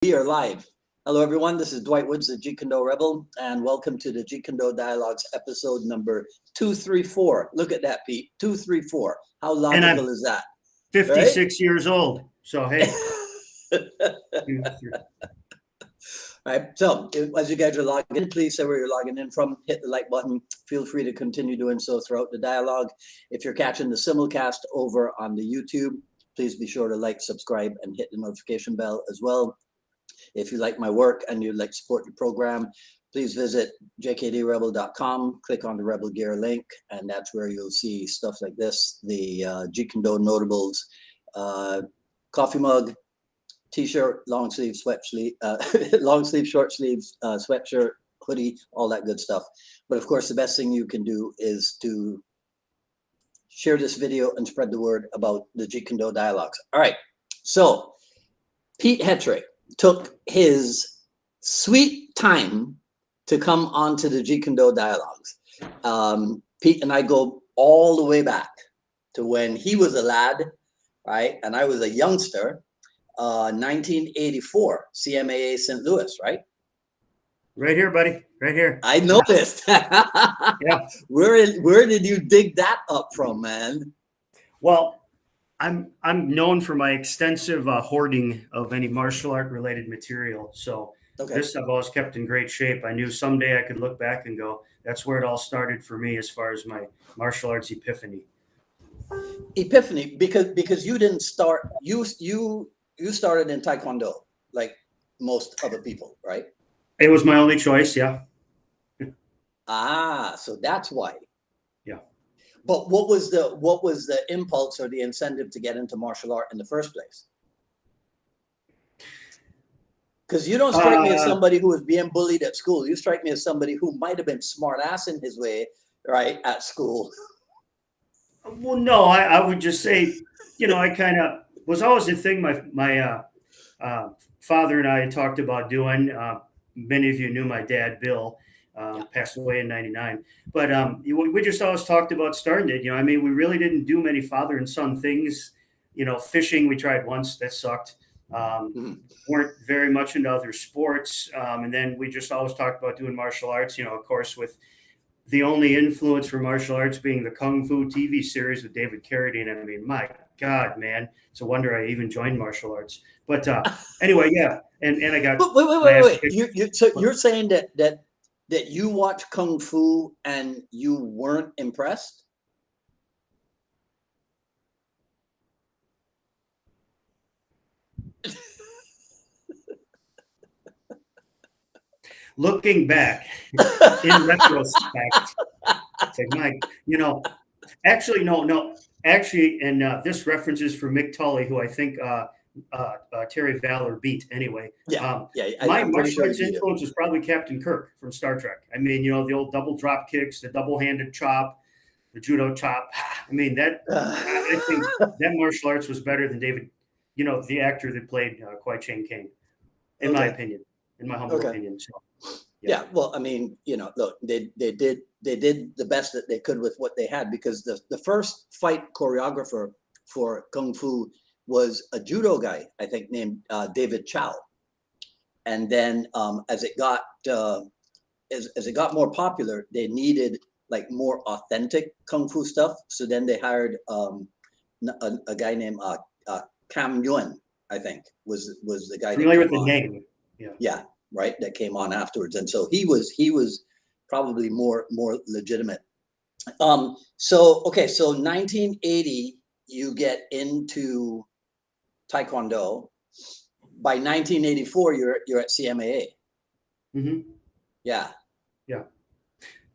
We are live. Hello, everyone. This is Dwight Woods, the Jeet Kune Rebel, and welcome to the Jeet Kune Dialogues episode number 234. Look at that, Pete. 234. How And I'm logical is that? 56 years old. So, hey. All right. So, as you guys are logging in, please say where you're logging in from. Hit the like button. Feel free to continue doing so throughout the dialogue. If you're catching the simulcast over on the YouTube, please be sure to like, subscribe, and hit the notification bell as well. If you like my work and you'd like to support the program, please visit jkdrebel.com, click on the Rebel Gear link, and that's where you'll see stuff like this, the Jeet Kune Notables coffee mug, t-shirt, long sleeve, long sleeve, short sleeves, sweatshirt, hoodie, all that good stuff. But of course, the best thing you can do is to share this video and spread the word about the Jeet Kune dialogues. All right, so Pete Hetrick took his sweet time to come onto the Jeet Kune dialogues. Pete and I go all the way back to when he was a lad, right? And I was a youngster, 1984, CMAA St. Louis, right? Right here, buddy. Right here. I noticed. Yeah. Where did you dig that up from, man? Well, I'm known for my extensive hoarding of any martial art related material. So This I've always kept in great shape. I knew someday I could look back and go, that's where it all started for me as far as my martial arts epiphany. Epiphany, because you didn't start, you started in Taekwondo like most other people, right? It was my only choice, yeah. So that's why. Yeah. But what was the impulse or the incentive to get into martial art in the first place? Because you don't strike me as somebody who was being bullied at school. You strike me as somebody who might have been smart ass in his way, right, at school. Well, no, I would just say, I kind of was always the thing my father and I talked about doing. Many of you knew my dad, Bill. Passed away in '99, but we just always talked about starting it. We really didn't do many father and son things. Fishing we tried once, that sucked. Weren't very much into other sports, and then we just always talked about doing martial arts. Of course, with the only influence for martial arts being the Kung Fu TV series with David Carradine. My God, man, it's a wonder I even joined martial arts. But anyway, yeah, and I got. Wait. You're saying that you watch Kung Fu and you weren't impressed? Looking back, in retrospect, it's like, actually, no. Actually, and this reference is for Mick Tully, who I think Terry Valor beat anyway. My martial arts influence was probably Captain Kirk from Star Trek. The old double drop kicks, the double-handed chop, the judo chop. I think that martial arts was better than David, the actor that played Kwai Chang Caine, in my opinion, in my humble opinion. So, yeah. Well, look, they did the best that they could with what they had, because the first fight choreographer for Kung Fu was a judo guy, I think, named David Chow. And then as it got more popular, they needed like more authentic Kung Fu stuff. So then they hired a guy named Cam Yuen, I think, was the guy. Familiar with the name? Yeah, right. That came on afterwards, and so he was probably more legitimate. So 1980, you get into Taekwondo. By 1984, you're at CMAA. Mm-hmm. Yeah.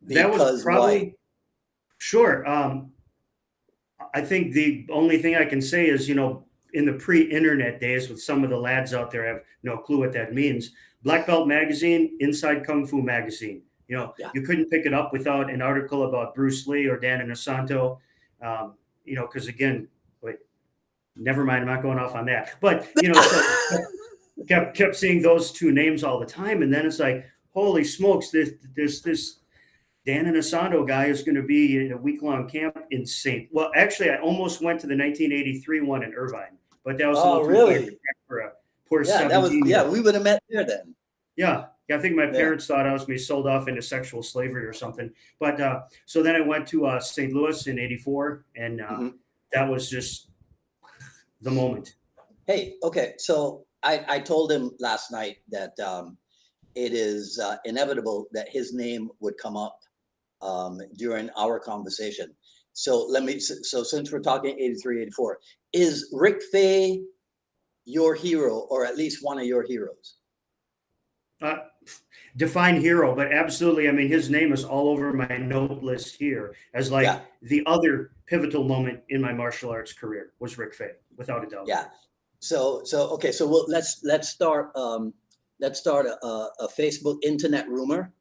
That was probably why? Sure. I think the only thing I can say is, in the pre-internet days, with some of the lads out there have no clue what that means. Black Belt Magazine, Inside Kung Fu Magazine. You couldn't pick it up without an article about Bruce Lee or Dan Inosanto. Because again, wait, never mind, I'm not going off on that. But so kept seeing those two names all the time, and then it's like, holy smokes, there's this Dan Inosanto guy is going to be in a week-long camp in St. Well, actually, I almost went to the 1983 one in Irvine, but that was a little too hard for poor Yeah, that was 17-year-old. we would have met there then. Yeah. I think my Yeah. parents thought I was being sold off into sexual slavery or something. But so then I went to St. Louis in '84, and that was just the moment. Hey, okay, so I told him last night that it is inevitable that his name would come up during our conversation. So so since we're talking 83, 84, is Rick Fay your hero, or at least one of your heroes? Define hero, but absolutely. I mean, his name is all over my note list here as like Yeah. the other pivotal moment in my martial arts career was Rick Fay, without a doubt. Yeah. So okay, so let's start a Facebook internet rumor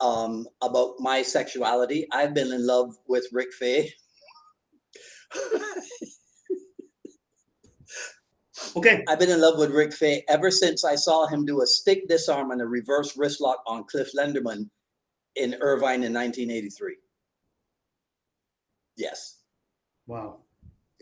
about my sexuality. I've been in love with Rick Fay. Okay. I've been in love with Rick Fay ever since I saw him do a stick disarm and a reverse wrist lock on Cliff Lenderman in Irvine in 1983. Yes. Wow.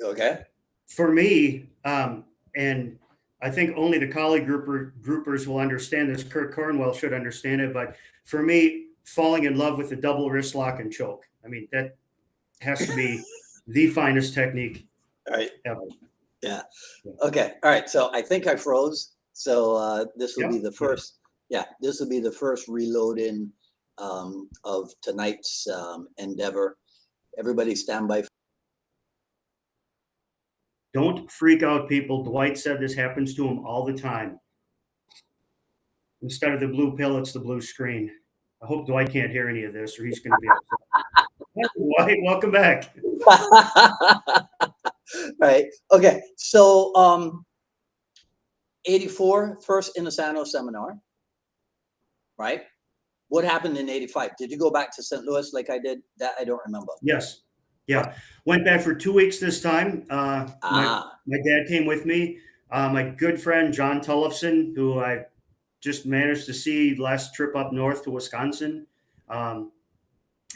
Okay. For me, and I think only the colleague groupers will understand this. Kurt Cornwell should understand it, but for me, falling in love with the double wrist lock and choke. I mean, that has to be the finest technique ever. Yeah. Okay. All right. So I think I froze. So this will be the first. Yeah, this will be the first reloading of tonight's endeavor. Everybody stand by. Don't freak out, people. Dwight said this happens to him all the time. Instead of the blue pill, it's the blue screen. I hope Dwight can't hear any of this, or he's going to be upset. Dwight, welcome back. Right. Okay. So 84, first Inasano seminar. Right. What happened in 85? Did you go back to St. Louis like I did? That I don't remember. Yes. Yeah. Went back for 2 weeks this time. My dad came with me. My good friend, John Tullifson, who I just managed to see last trip up north to Wisconsin. And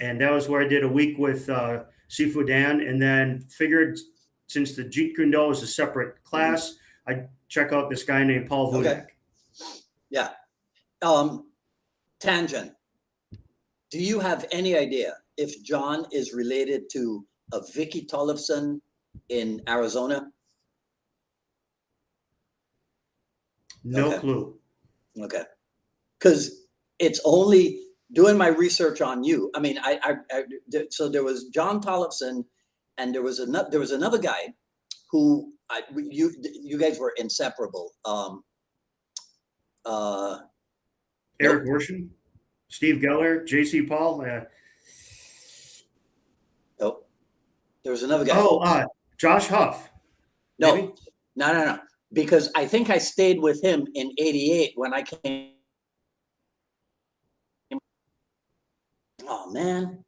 that was where I did a week with Sifu Dan, and then figured since the Jeet Kune is a separate class, I'd check out this guy named Paul Vunak. Okay. Yeah. Tangent. Do you have any idea if John is related to a Vicky Tollefson in Arizona? No clue. Okay. Because it's only doing my research on you. I mean, so there was John Tollefson, and there was another guy who you guys were inseparable. Eric Worsham, Steve Geller, J.C. Paul. Oh, there was another guy. Oh, Josh Huff. No, no. Because I think I stayed with him in '88 when I came. Oh man.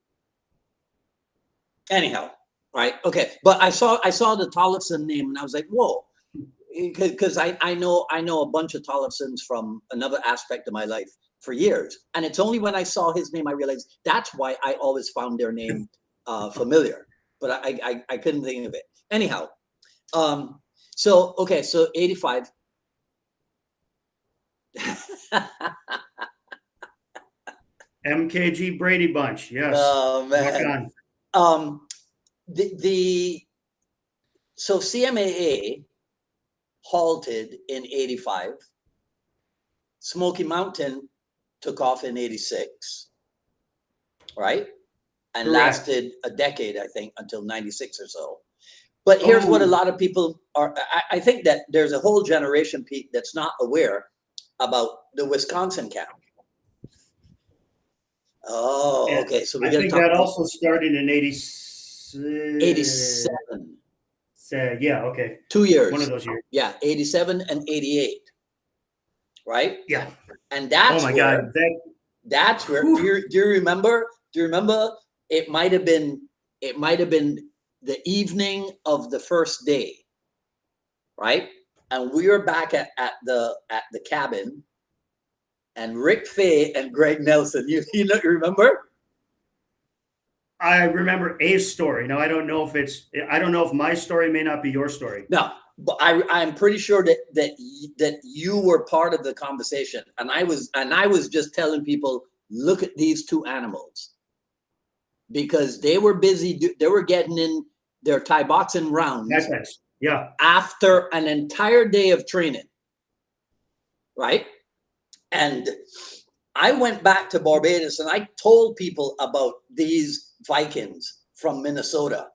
Anyhow, right? Okay, but I saw the Tollefson name and I was like, whoa, because I know a bunch of Tollefsons from another aspect of my life for years, and it's only when I saw his name I realized that's why I always found their name familiar, but I couldn't think of it. Anyhow, so 85. MKG Brady Bunch, yes. Oh man. So CMAA halted in 85. Smoky Mountain took off in 86, right? And Correct. lasted a decade, I think, until 96 or so. But here's what a lot of people are. I think that there's a whole generation, Pete, that's not aware about the Wisconsin camp. Oh, Yeah. okay. So I think that also started in 87. Yeah, okay. 2 years. One of those years. Yeah, 87 and 88. Right? Yeah. And that's God. That's where do you remember? Do you remember it might have been the evening of the first day, right? And we were back at the cabin, and Rick Fay and Greg Nelson. You remember? I remember a story. Now I don't know if my story may not be your story. No, but I'm pretty sure that you were part of the conversation, and I was just telling people, look at these two animals, because they were busy. They were getting in their Thai boxing rounds Yeah. after an entire day of training, right? And I went back to Barbados and I told people about these Vikings from Minnesota,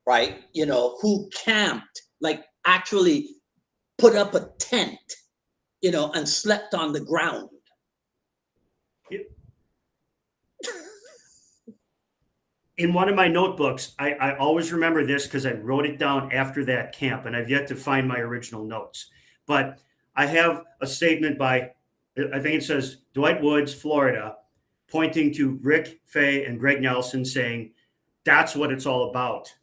right? You know, who camped, like actually put up a tent, you know, and slept on the ground. In one of my notebooks, I always remember this because I wrote it down after that camp, and I've yet to find my original notes. But I have a statement by, I think it says Dwight Woods, Florida, pointing to Rick Fay and Greg Nelson, saying, "That's what it's all about."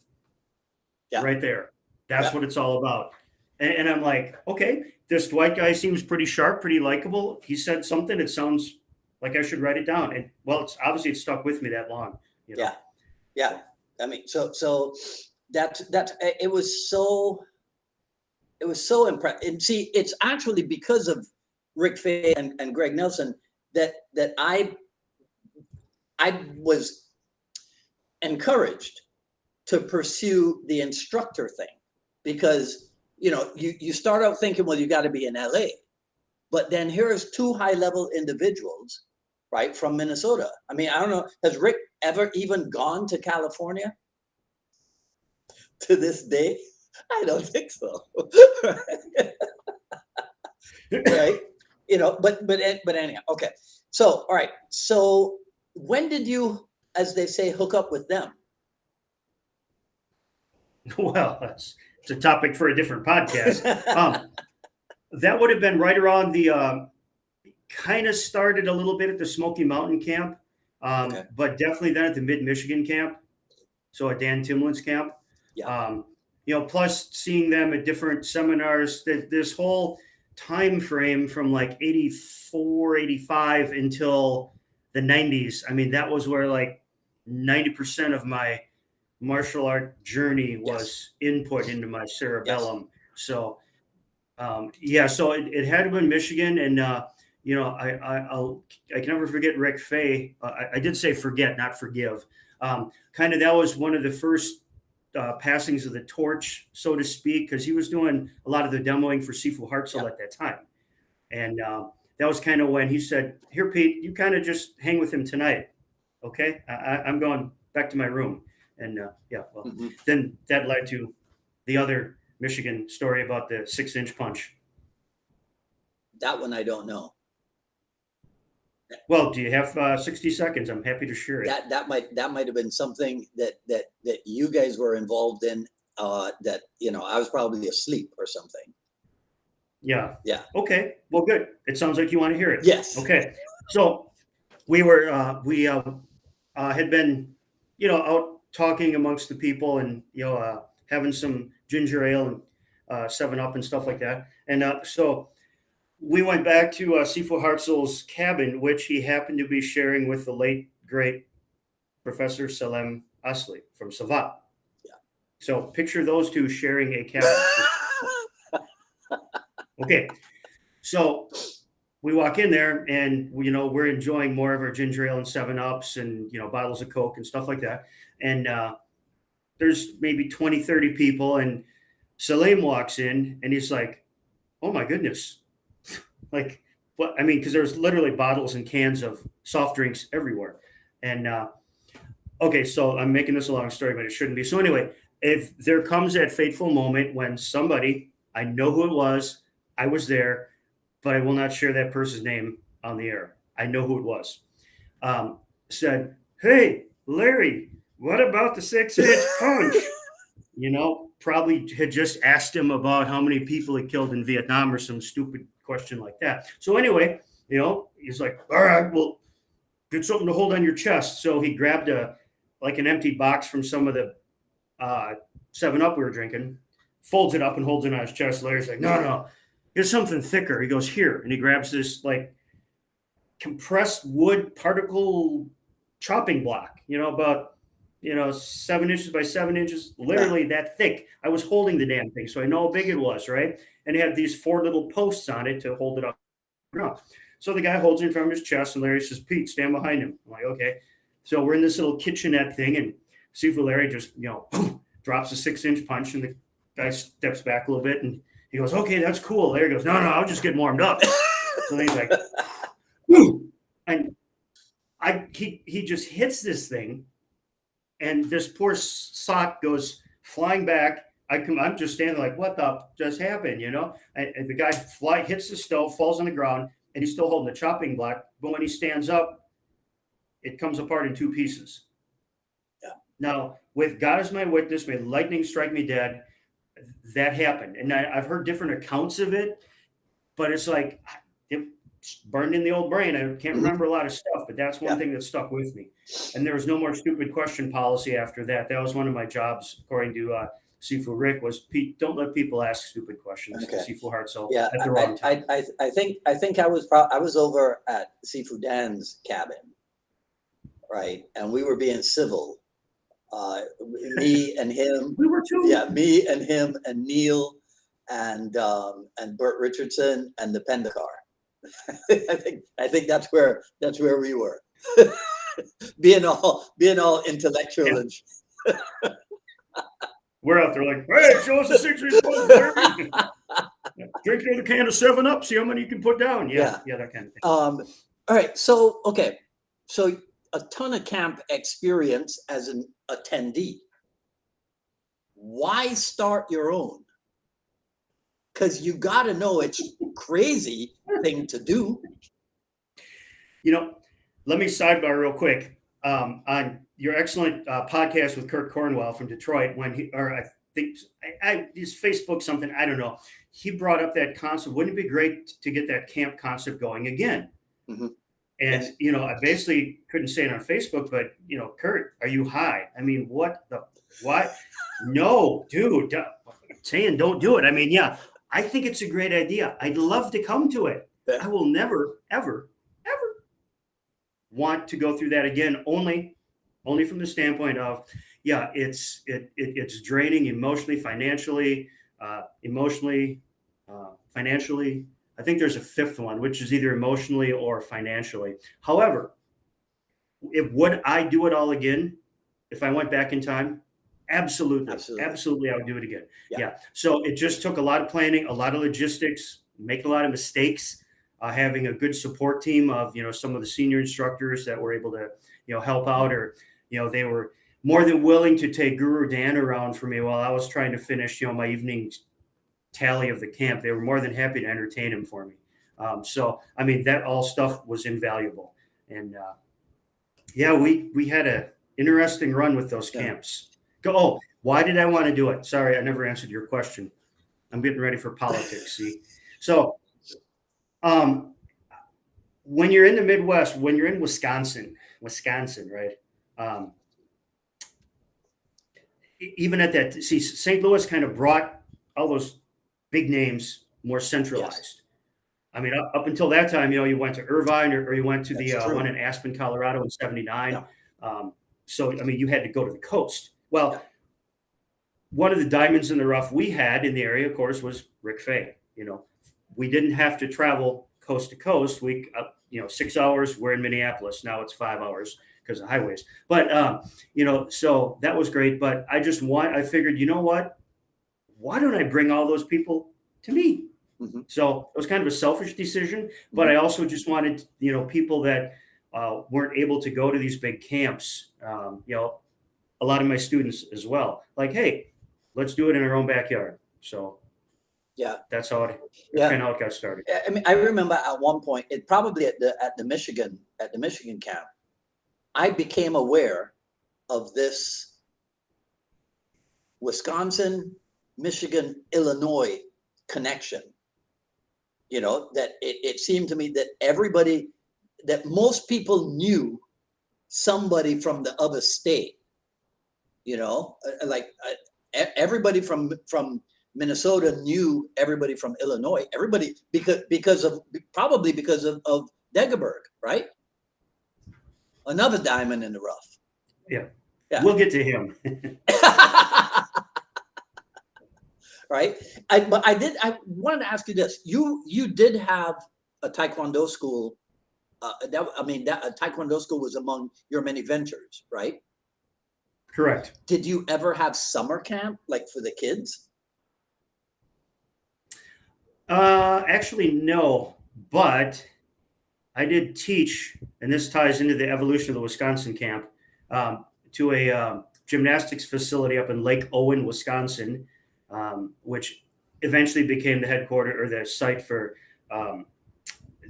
Yeah. Right there. That's Yeah. what it's all about. And I'm like, okay, this Dwight guy seems pretty sharp, pretty likable. He said something. It sounds like I should write it down. And well, it's obviously it stuck with me that long. You know? Yeah. Yeah. I mean, so that it was so impressive. And see, it's actually because of Rick Fay and Greg Nelson that I was encouraged to pursue the instructor thing, because, you know, you start out thinking, well, you got to be in LA, but then here's two high-level individuals, right, from Minnesota. I mean, I don't know, has Rick ever even gone to California to this day? I don't think so. Right? You know, but anyhow, okay. So, all right. So when did you, as they say, hook up with them? Well, it's a topic for a different podcast. That would have been right around the kind of started a little bit at the Smoky Mountain camp, Okay. but definitely then at the Mid Michigan camp. So at Dan Timlin's camp. Yeah. You know, plus seeing them at different seminars, this whole time frame from like 84, 85 until the 90s. I mean, that was where like 90% of my martial art journey was input into my cerebellum. So yeah, so it had to be in Michigan, and you know, I can never forget Rick Fay. I did say forget, not forgive. Kind of that was one of the first passings of the torch, so to speak, because he was doing a lot of the demoing for Sifu Hartzell at that time, and that was kind of when he said, "Here, Pete, you kind of just hang with him tonight, okay? I'm going back to my room." And yeah, well, then that led to the other Michigan story about the 6-inch punch. That one I don't know. Well, do you have 60 seconds? I'm happy to share it. That might have been something that you guys were involved in. That, you know, I was probably asleep or something. Yeah. Yeah. Okay. Well, good. It sounds like you want to hear it. Yes. Okay. So we had been, you know, out talking amongst the people, and you know, having some ginger ale and 7-Up and stuff like that. And so we went back to Sifu Hartzell's cabin, which he happened to be sharing with the late great Professor Salem Asli from Savat. Yeah. So picture those two sharing a cabin. Okay, so we walk in there, and you know, we're enjoying more of our ginger ale and 7-Ups and, you know, bottles of Coke and stuff like that. And there's maybe 20, 30 people, and Salim walks in, and he's like, "Oh my goodness." Like, what? I mean, because there's literally bottles and cans of soft drinks everywhere. And okay, so I'm making this a long story, but it shouldn't be. So anyway, if there comes that fateful moment when somebody, I know who it was, I was there, but I will not share that person's name on the air. I know who it was. Said, "Hey, Larry, what about the 6-inch punch?" You know, probably had just asked him about how many people he killed in Vietnam or some stupid question like that. So anyway, you know, he's like, "All right, well, get something to hold on your chest." So he grabbed an empty box from some of the 7-Up we were drinking, folds it up and holds it on his chest. Larry's like, no, here's something thicker. He goes, "Here." And he grabs this like compressed wood particle chopping block, you know, about 7 inches by 7 inches, literally that thick. I was holding the damn thing, so I know how big it was, right? And it had these 4 little posts on it to hold it up. So the guy holds it in front of his chest, and Larry says, "Pete, stand behind him." I'm like, okay. So we're in this little kitchenette thing, and Seafood Larry just, drops a 6-inch punch, and the guy steps back a little bit, and he goes, "Okay, that's cool." Larry goes, "No, I'll just get warmed up." So then he's like, "Whew." And he just hits this thing, and this poor sock goes flying back. I'm just standing like, what the just happened, And the guy hits the stove, falls on the ground, and he's still holding the chopping block. But when he stands up, it comes apart in 2 pieces. Yeah. Now, with God as my witness, may lightning strike me dead, that happened. And I've heard different accounts of it, but it's like it's burned in the old brain. I can't remember a lot of stuff, but that's one thing that stuck with me. And there was no more stupid question policy after that. That was one of my jobs, according to Seafood Rick, was, Pete, don't let people ask stupid questions to Seafood Hartzell at the wrong time. I think I was over at Seafood Dan's cabin, right? And we were being civil. Me and him. We were too. Yeah, me and him and Neil and Bert Richardson and the Pendekar. I think that's where we were. being all intellectual and we're out there like, hey, show us the 6-inch. Drink another can of 7-Up, see how many you can put down. Yeah, that kind of thing. All right, so a ton of camp experience as an attendee. Why start your own? Because you got to know it's crazy thing to do. Let me sidebar real quick on your excellent podcast with Kurt Cornwell from Detroit. I think his Facebook something, I don't know. He brought up that concept. Wouldn't it be great to get that camp concept going again? Mm-hmm. And, I basically couldn't say it on Facebook, but, Kurt, are you high? I mean, what? No, dude, saying don't do it. I mean, I think it's a great idea. I'd love to come to it. I will never, ever, ever want to go through that again. Only from the standpoint of, it's draining emotionally, financially, financially. I think there's a fifth one, which is either emotionally or financially. However, would I do it all again if I went back in time? Absolutely. I would do it again. Yeah. So it just took a lot of planning, a lot of logistics, making a lot of mistakes, having a good support team of, some of the senior instructors that were able to, help out, or, they were more than willing to take Guru Dan around for me while I was trying to finish, my evening tally of the camp. They were more than happy to entertain him for me. So, I mean, that all stuff was invaluable. And we had an interesting run with those camps. Why did I want to do it? Sorry, I never answered your question. I'm getting ready for politics. See, so when you're in the Midwest, when you're in Wisconsin, right? Even at that, St. Louis kind of brought all those big names more centralized. Yes. I mean, up until that time, you went to Irvine or you went to the one in Aspen, Colorado in '79. Yeah. So, I mean, you had to go to the coast. Well, one of the diamonds in the rough we had in the area, of course, was Rick Fay. We didn't have to travel coast to coast. 6 hours, we're in Minneapolis. Now it's 5 hours because of highways. But, so that was great. But I figured, what? Why don't I bring all those people to me? Mm-hmm. So it was kind of a selfish decision, but I also just wanted, people that weren't able to go to these big camps, a lot of my students as well, like, hey, let's do it in our own backyard. So that's how it kind of how it got started. I mean, I remember at one point, it probably at the Michigan camp, I became aware of this Wisconsin, Michigan, Illinois connection. That it seemed to me that most people knew somebody from the other state. Everybody from Minnesota knew everybody from Illinois. Everybody because of Degeberg, right? Another diamond in the rough. Yeah. Yeah. We'll get to him. Right. But I wanted to ask you this. You did have a Taekwondo school. That Taekwondo school was among your many ventures, right? Correct. Did you ever have summer camp, like for the kids? Actually, no, but I did teach, and this ties into the evolution of the Wisconsin camp, to a gymnastics facility up in Lake Owen, Wisconsin, which eventually became the headquarters or the site for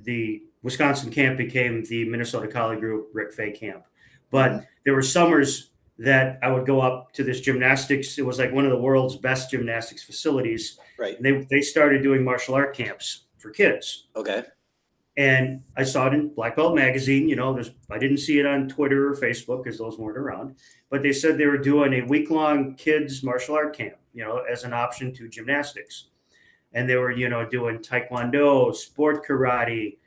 the Wisconsin camp became the Minnesota Collie Group Rick Fay camp. But there were summers that I would go up to this gymnastics. It was like one of the world's best gymnastics facilities. Right. They started doing martial art camps for kids. Okay. And I saw it in Black Belt magazine. I didn't see it on Twitter or Facebook because those weren't around. But they said they were doing a week-long kids martial art camp, as an option to gymnastics. And they were, doing Taekwondo, sport karate,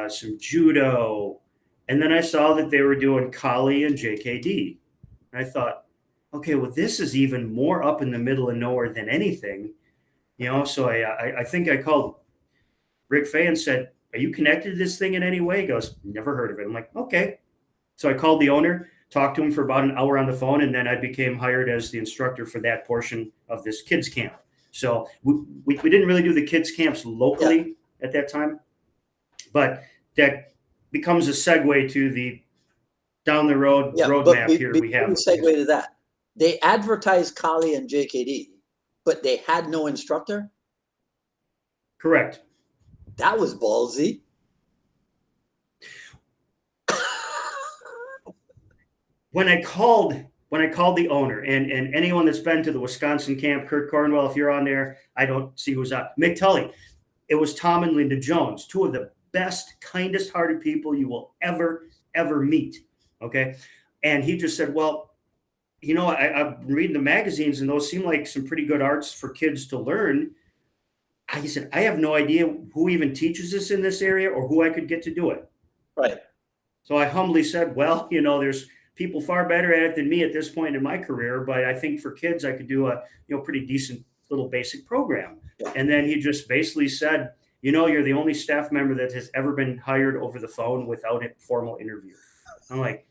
some judo. And then I saw that they were doing Kali and JKD. And I thought, okay, well, this is even more up in the middle of nowhere than anything. So I think I called Rick Fay and said, "Are you connected to this thing in any way?" He goes, "Never heard of it." I'm like, okay. So I called the owner, talked to him for about an hour on the phone, and then I became hired as the instructor for that portion of this kids camp. So we didn't really do the kids camps locally at that time, but that becomes a segue to the down the road roadmap here we have. Segue to that. They advertised Kali and JKD, but they had no instructor. Correct. That was ballsy. When I called the owner and anyone that's been to the Wisconsin camp, Kurt Cornwell, if you're on there, I don't see who's on. Mick Tully. It was Tom and Linda Jones, two of the best, kindest hearted people you will ever meet. Okay. And he just said, well, I've been reading the magazines and those seem like some pretty good arts for kids to learn. He said, I have no idea who even teaches this in this area or who I could get to do it. Right. So I humbly said, well, there's people far better at it than me at this point in my career, but I think for kids, I could do a, pretty decent little basic program. Yeah. And then he just basically said, you're the only staff member that has ever been hired over the phone without a formal interview. I'm like,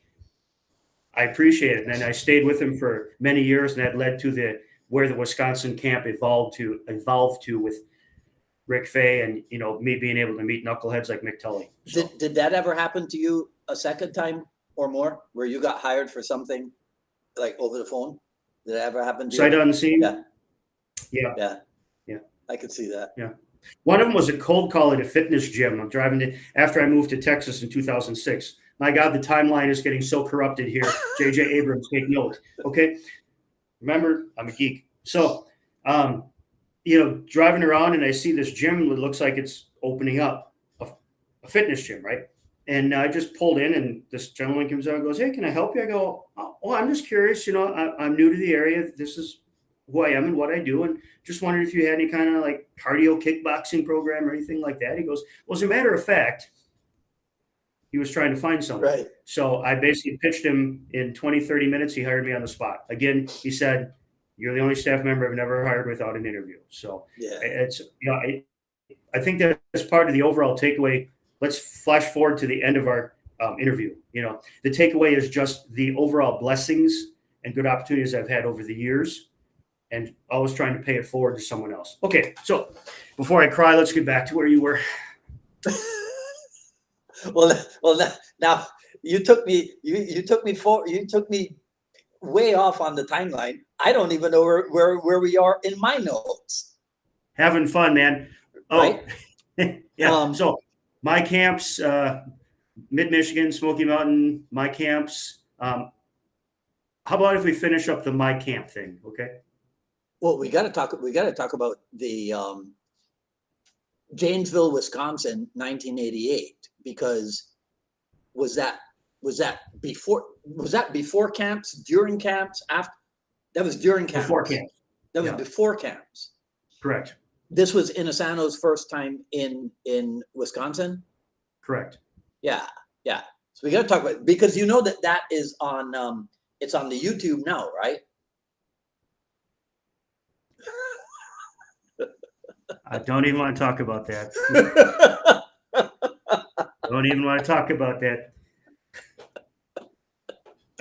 I appreciate it. And then I stayed with him for many years, and that led to where the Wisconsin camp evolved to with Rick Fay and, me being able to meet knuckleheads like Mick Tully. So, did that ever happen to you a second time or more where you got hired for something like over the phone? Did that ever happen to you? Sight unseen? Yeah. I could see that. Yeah. One of them was a cold call at a fitness gym. I'm driving after I moved to Texas in 2006. My God, the timeline is getting so corrupted here. J.J. Abrams, take note. Okay. Remember, I'm a geek. So, driving around and I see this gym that looks like it's opening up, a fitness gym, right? And I just pulled in and this gentleman comes out and goes, "Hey, can I help you?" I go, "Oh, I'm just curious. I'm new to the area. This is who I am and what I do. And just wondered if you had any kind of like cardio kickboxing program or anything like that." He goes, "Well, as a matter of fact," he was trying to find someone. Right. So I basically pitched him in 20, 30 minutes. He hired me on the spot. Again, he said, "You're the only staff member I've never hired without an interview." So it's, I think that's part of the overall takeaway. Let's flash forward to the end of our interview. The takeaway is just the overall blessings and good opportunities I've had over the years and always trying to pay it forward to someone else. Okay. So before I cry, let's get back to where you were. Well, now you took me way off on the timeline. I don't even know where we are in my notes. Having fun, man. Oh, right? Yeah. So my camps, Mid-Michigan, Smoky Mountain, my camps. How about if we finish up the my camp thing? Okay. Well, we got to talk about the Janesville, Wisconsin, 1988, because was that before camps, during camps, after? That was during camps. Before camps. That was before camps. Correct. This was Inosano's first time in Wisconsin. Correct. Yeah. So we got to talk about it because that is on it's on the YouTube now, right? I don't even want to talk about that. Don't even want to talk about that.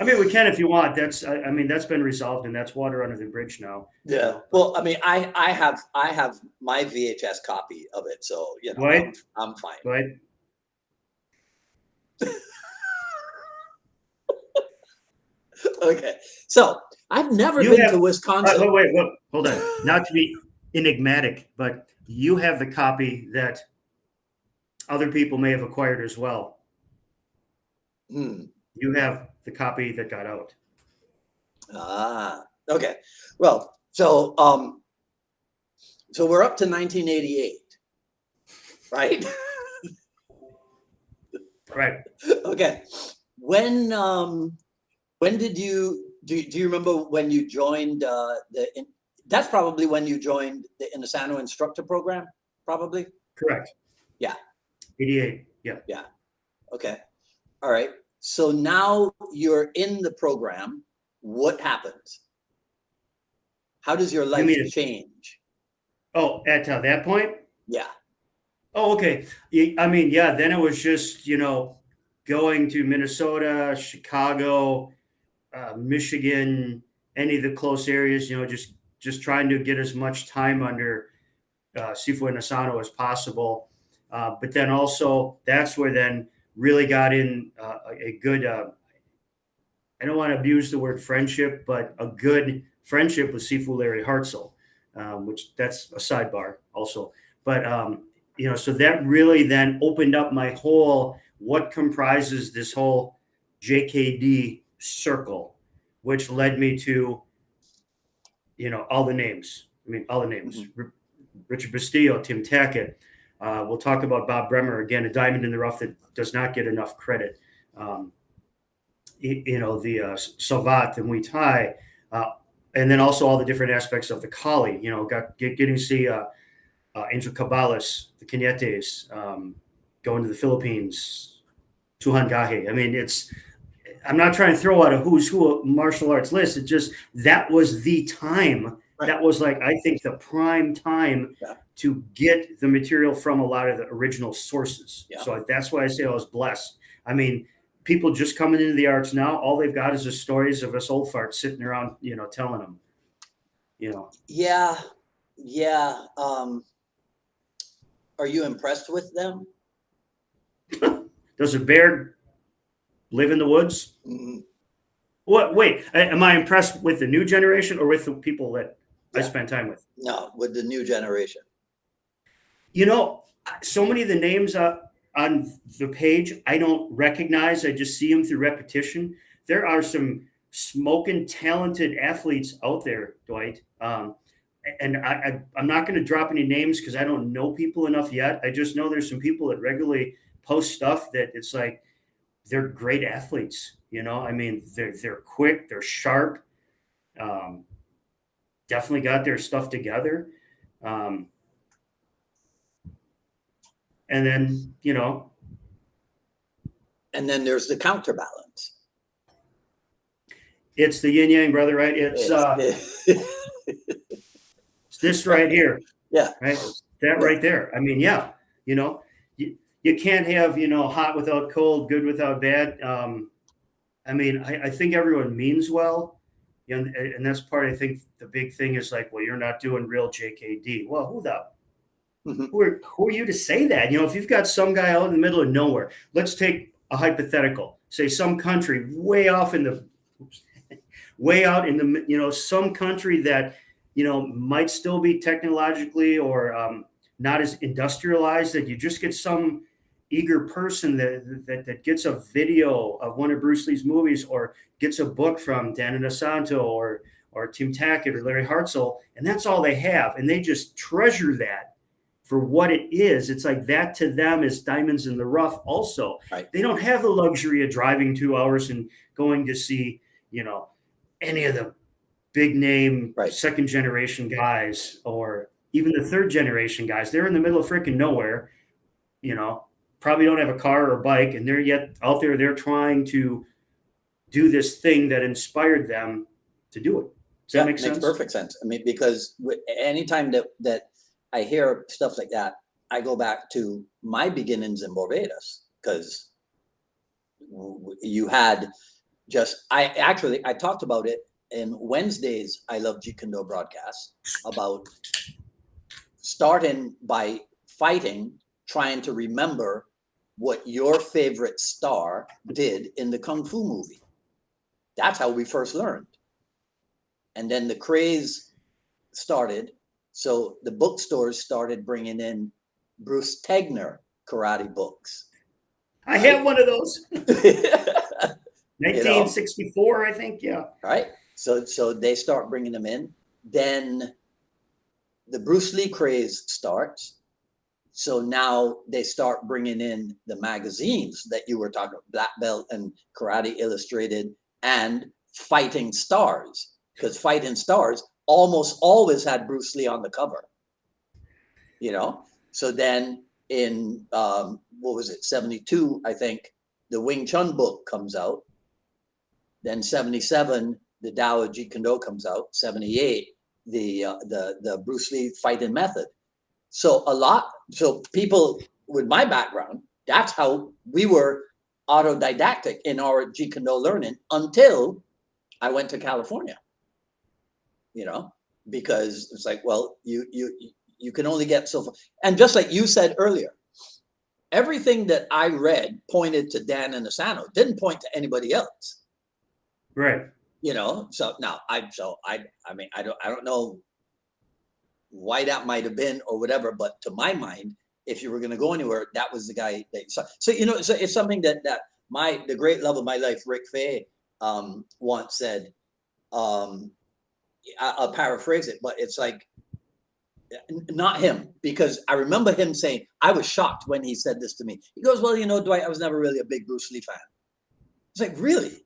I mean, we can if you want. I mean, that's been resolved, and that's water under the bridge now. Yeah. Well, I mean, I have my VHS copy of it, so Right. I'm fine. Right. Okay. So I've never been to Wisconsin. Wait, hold on. Not to be enigmatic, but you have the copy that other people may have acquired as well. Hmm. You have the copy that got out. Ah, okay. Well, so we're up to 1988, right? Right. Okay. When did you do you remember when you joined that's probably when you joined the Inasano instructor program, probably? Correct. Yeah. 88. Yeah. Yeah. Okay. All right. So now you're in the program. What happens? How does your life change? Oh, at that point? Yeah. Oh, okay. I mean, yeah, then it was just, going to Minnesota, Chicago, Michigan, any of the close areas, just trying to get as much time under Sifu and Asano as possible. But then also, that's where then really got in a good, I don't want to abuse the word friendship, but a good friendship with Sifu Larry Hartzell, which that's a sidebar also. But, so that really then opened up my whole, what comprises this whole JKD circle, which led me to, all the names. I mean, all the names. Mm-hmm. Richard Bastillo, Tim Tackett. We'll talk about Bob Bremer again, a diamond in the rough that does not get enough credit. The Savat and Muay Thai, and then also all the different aspects of the Kali. Getting to see Angel Cabales, the Cañetes, going to the Philippines, Tuhan Gahe. I mean, I'm not trying to throw out a who's who martial arts list. It just, that was the time. Right. That was like, I think, the prime time to get the material from a lot of the original sources. Yeah. So that's why I say I was blessed. I mean, people just coming into the arts now, all they've got is the stories of us old farts sitting around, telling them, Yeah. Yeah. Are you impressed with them? Does a bear live in the woods? Mm-hmm. What? Wait, am I impressed with the new generation or with the people that I spend time with? No, with the new generation. So many of the names on the page I don't recognize. I just see them through repetition. There are some smoking talented athletes out there, Dwight. And I'm not going to drop any names because I don't know people enough yet. I just know there's some people that regularly post stuff that it's like they're great athletes. I mean, they're quick, they're sharp, definitely got their stuff together. And then, and then there's the counterbalance. It's the yin yang, brother, right? It's it's this right here. Yeah. Right. That right there. I mean, yeah, you can't have, hot without cold, good without bad. I mean, I think everyone means well. And that's part, I think the big thing is like, well, you're not doing real JKD. Well, who are you to say that? If you've got some guy out in the middle of nowhere, let's take a hypothetical, say some country way out in the, some country that, might still be technologically or not as industrialized, that you just get some eager person that gets a video of one of Bruce Lee's movies or gets a book from Dan Inosanto or Tim Tackett or Larry Hartzell, and that's all they have. And they just treasure that for what it is. It's like that to them is diamonds in the rough also. Right. They don't have the luxury of driving 2 hours and going to see, any of the big name second generation guys or even the third generation guys. They're in the middle of freaking nowhere, probably don't have a car or a bike, and they're yet out there. They're trying to do this thing that inspired them to do it. Does that make sense? Makes perfect sense. I mean, because anytime that I hear stuff like that, I go back to my beginnings in Barbados, because you had I talked about it in Wednesday's I Love Jeet Kune broadcast, about starting by fighting, trying to remember what your favorite star did in the Kung Fu movie. That's how we first learned. And then the craze started. So the bookstores started bringing in Bruce Tegner karate books. I have one of those. 1964, you know? I think. Yeah. Right. So they start bringing them in. Then the Bruce Lee craze starts. So now they start bringing in the magazines that you were talking about, Black Belt and Karate Illustrated and Fighting Stars, because Fighting Stars almost always had Bruce Lee on the cover, you know? So then in, what was it, 72, I think, the Wing Chun book comes out. Then 77, the Tao of Jeet Kune comes out. 78, the Bruce Lee fighting method. So people with my background, that's how we were autodidactic in our Jeet Kune learning until I went to California, you know, because it's like, well, you can only get so far. And just like you said earlier, everything that I read pointed to Dan and Asano, didn't point to anybody else. Right. You know, so now I mean, I don't know why that might have been or whatever, but to my mind, if you were going to go anywhere, that was the guy that so you know, so it's something that the great love of my life, Rick Fay, once said. I'll paraphrase it, but it's like, not him, because I remember him saying, I was shocked when he said this to me. He goes, well, you know, Dwight, I was never really a big Bruce Lee fan. It's like, really?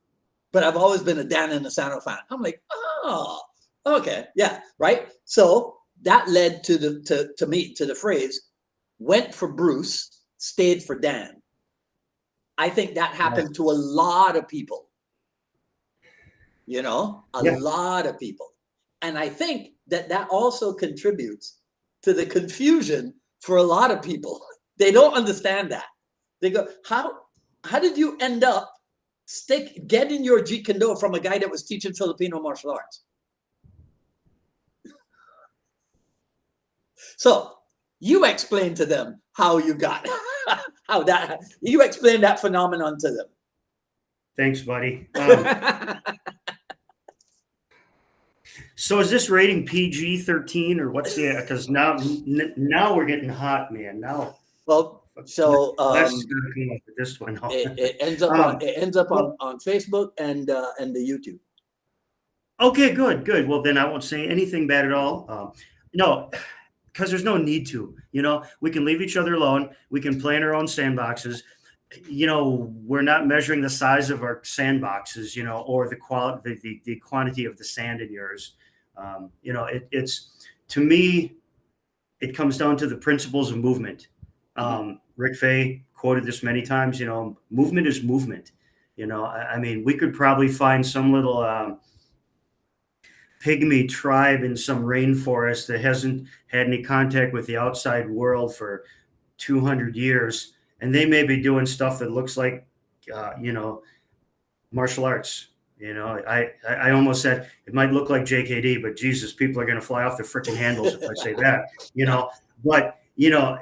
But I've always been a Dan and Asano fan. I'm like, oh, okay, yeah, right. So that led to the phrase, went for Bruce, stayed for Dan. I think that happened to a lot of people, you know, a lot of people. And I think that also contributes to the confusion for a lot of people. They don't understand that. They go, how did you end up getting your Jeet Kune from a guy that was teaching Filipino martial arts? So you explain to them how you got, you explain that phenomenon to them. Thanks, buddy. So is this rating PG-13 or what's the, because now we're getting hot, man. Now, well, so this one. it ends up on Facebook and the YouTube. Okay, good. Well, then I won't say anything bad at all. No, because there's no need to. You know, we can leave each other alone. We can play in our own sandboxes. You know, we're not measuring the size of our sandboxes, you know, or the quality, the quantity of the sand in yours. You know, it's to me, it comes down to the principles of movement. Rick Fay quoted this many times. You know, movement is movement. You know, I mean, we could probably find some little pygmy tribe in some rainforest that hasn't had any contact with the outside world for 200 years. And they may be doing stuff that looks like, you know, martial arts. You know, I almost said it might look like JKD, but Jesus, people are going to fly off their freaking handles if I say that, you know. But, you know,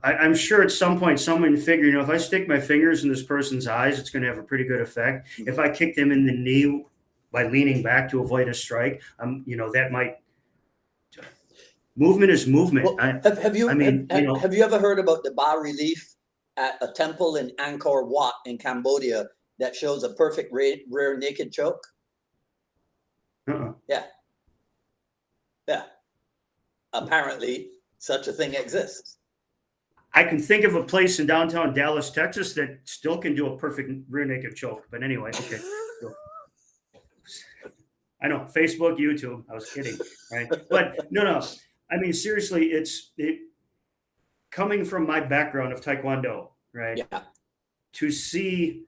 I'm sure at some point someone figured, you know, if I stick my fingers in this person's eyes, it's going to have a pretty good effect. If I kick them in the knee by leaning back to avoid a strike, you know, that might. Movement is movement. Well, have you ever heard about the bas relief at a temple in Angkor Wat in Cambodia that shows a perfect rear naked choke? Yeah. Apparently, such a thing exists. I can think of a place in downtown Dallas, Texas, that still can do a perfect rear naked choke. But anyway, okay. I know, Facebook, YouTube. I was kidding, right? But no. I mean, seriously, it's coming from my background of Taekwondo, right? Yeah. To see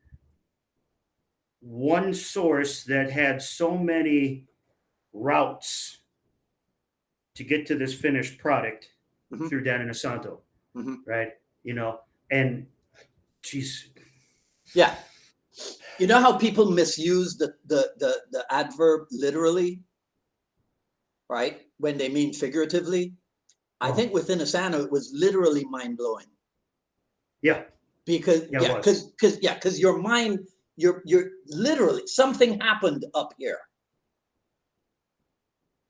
one source that had so many routes to get to this finished product through Dan and Asanto, right? And geez. Yeah. You know how people misuse the adverb literally, right? When they mean figuratively. I think within Asano, it was literally mind blowing. Yeah. Because your mind, you're literally, something happened up here.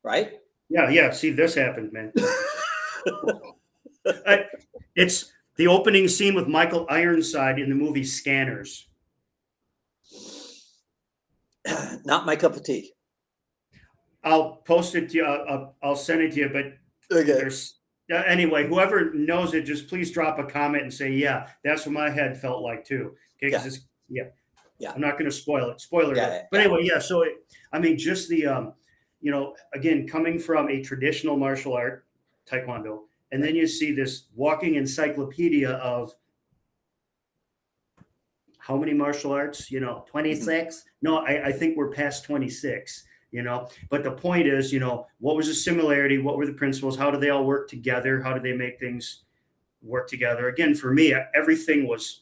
Right? Yeah. See, this happened, man. It's the opening scene with Michael Ironside in the movie Scanners. Not my cup of tea. I'll post it to you. I'll send it to you. But there's anyway. Whoever knows it, just please drop a comment and say, "Yeah, that's what my head felt like too." Okay, yeah. I'm not going to spoil it. Spoiler. But anyway, yeah. So just the again, coming from a traditional martial art, Taekwondo, and then you see this walking encyclopedia of how many martial arts? 26. No, I think we're past 26. But the point is, what was the similarity? What were the principles? How do they all work together? How do they make things work together? Again, for me, everything was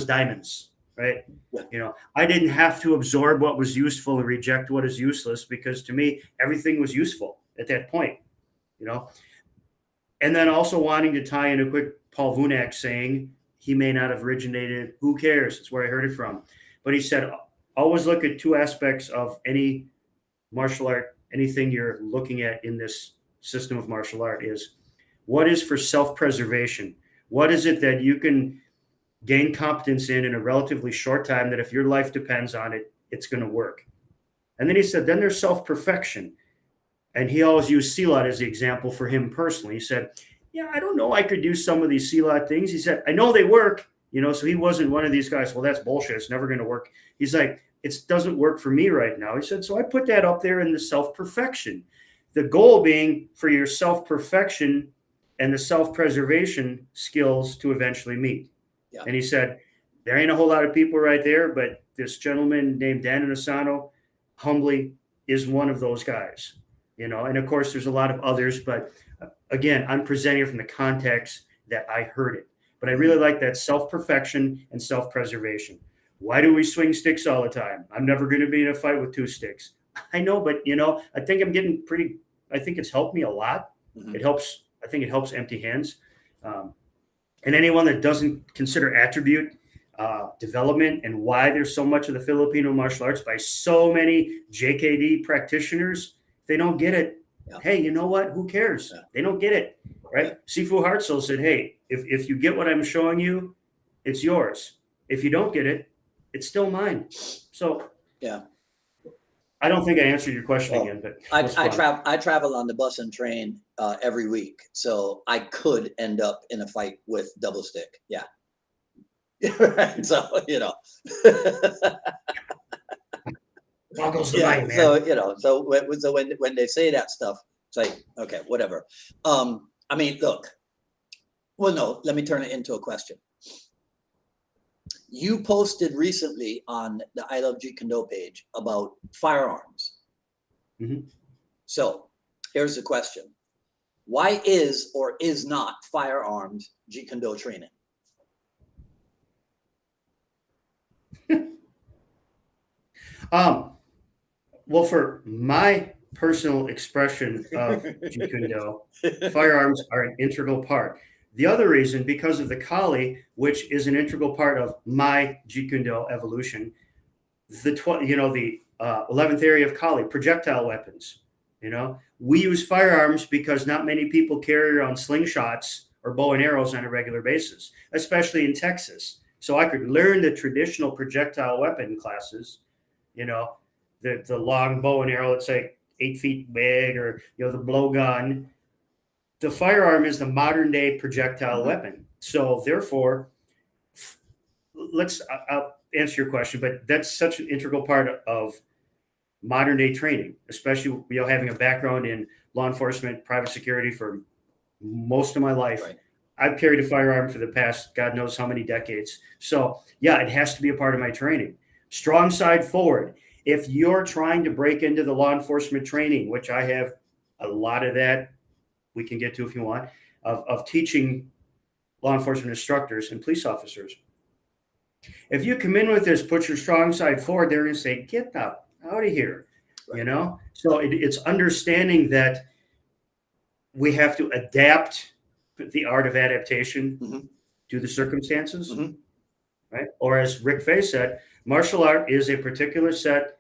diamonds, right? Yeah. I didn't have to absorb what was useful and reject what is useless, because to me, everything was useful at that point, And then also wanting to tie in a quick Paul Vunak saying, he may not have originated, who cares? That's where I heard it from. But he said, always look at two aspects of any martial art, anything you're looking at in this system of martial art is what is for self-preservation? What is it that you can gain competence in a relatively short time that if your life depends on it, it's going to work? And then he said, then there's self-perfection. And he always used Silat as the example for him personally. He said, yeah, I don't know, I could do some of these Silat things. He said, I know they work, so he wasn't one of these guys, well, that's bullshit, it's never going to work. He's like, it doesn't work for me right now. He said, so I put that up there in the self-perfection. The goal being for your self-perfection and the self-preservation skills to eventually meet. Yeah. And he said, there ain't a whole lot of people right there, but this gentleman named Dan Asano humbly is one of those guys, and of course there's a lot of others, but again, I'm presenting from the context that I heard it. But I really like that self-perfection and self-preservation. Why do we swing sticks all the time? I'm never going to be in a fight with two sticks. I know, but I think I'm getting I think it's helped me a lot. It helps. I think it helps empty hands. And anyone that doesn't consider attribute development and why there's so much of the Filipino martial arts by so many JKD practitioners, if they don't get it. Yeah. Hey, you know what? Who cares? Yeah. They don't get it, right? Yeah. Sifu Hartzell said, hey, if you get what I'm showing you, it's yours. If you don't get it, it's still mine. So yeah, I don't think I answered your question again, but I travel on the bus and train every week, so I could end up in a fight with double stick. Yeah. So Boggles the mind, man. So when they say that stuff, it's like, okay, whatever. Look. Well, no, let me turn it into a question. You posted recently on the I Love Jeet Kune page about firearms. Mm-hmm. So here's the question. Why is or is not firearms Jeet Kune training? Well, for my personal expression of Jeet Kune, firearms are an integral part. The other reason, because of the Kali, which is an integral part of my Jeet Kune evolution, the 11th area of Kali, projectile weapons. We use firearms because not many people carry around slingshots or bow and arrows on a regular basis, especially in Texas. So I could learn the traditional projectile weapon classes, the long bow and arrow, let's say 8 feet big, or the blowgun. The firearm is the modern day projectile weapon. So therefore, I'll answer your question, but that's such an integral part of modern day training, especially having a background in law enforcement, private security for most of my life. Right. I've carried a firearm for the past God knows how many decades. So yeah, it has to be a part of my training. Strong side forward. If you're trying to break into the law enforcement training, which I have a lot of that, we can get to if you want, of teaching law enforcement instructors and police officers. If you come in with this, put your strong side forward, they're going to say, get the out of here, Right. you know? So it's understanding that we have to adapt the art of adaptation Mhm. to the circumstances, Mhm. right? Or as Rick Fay said, martial art is a particular set,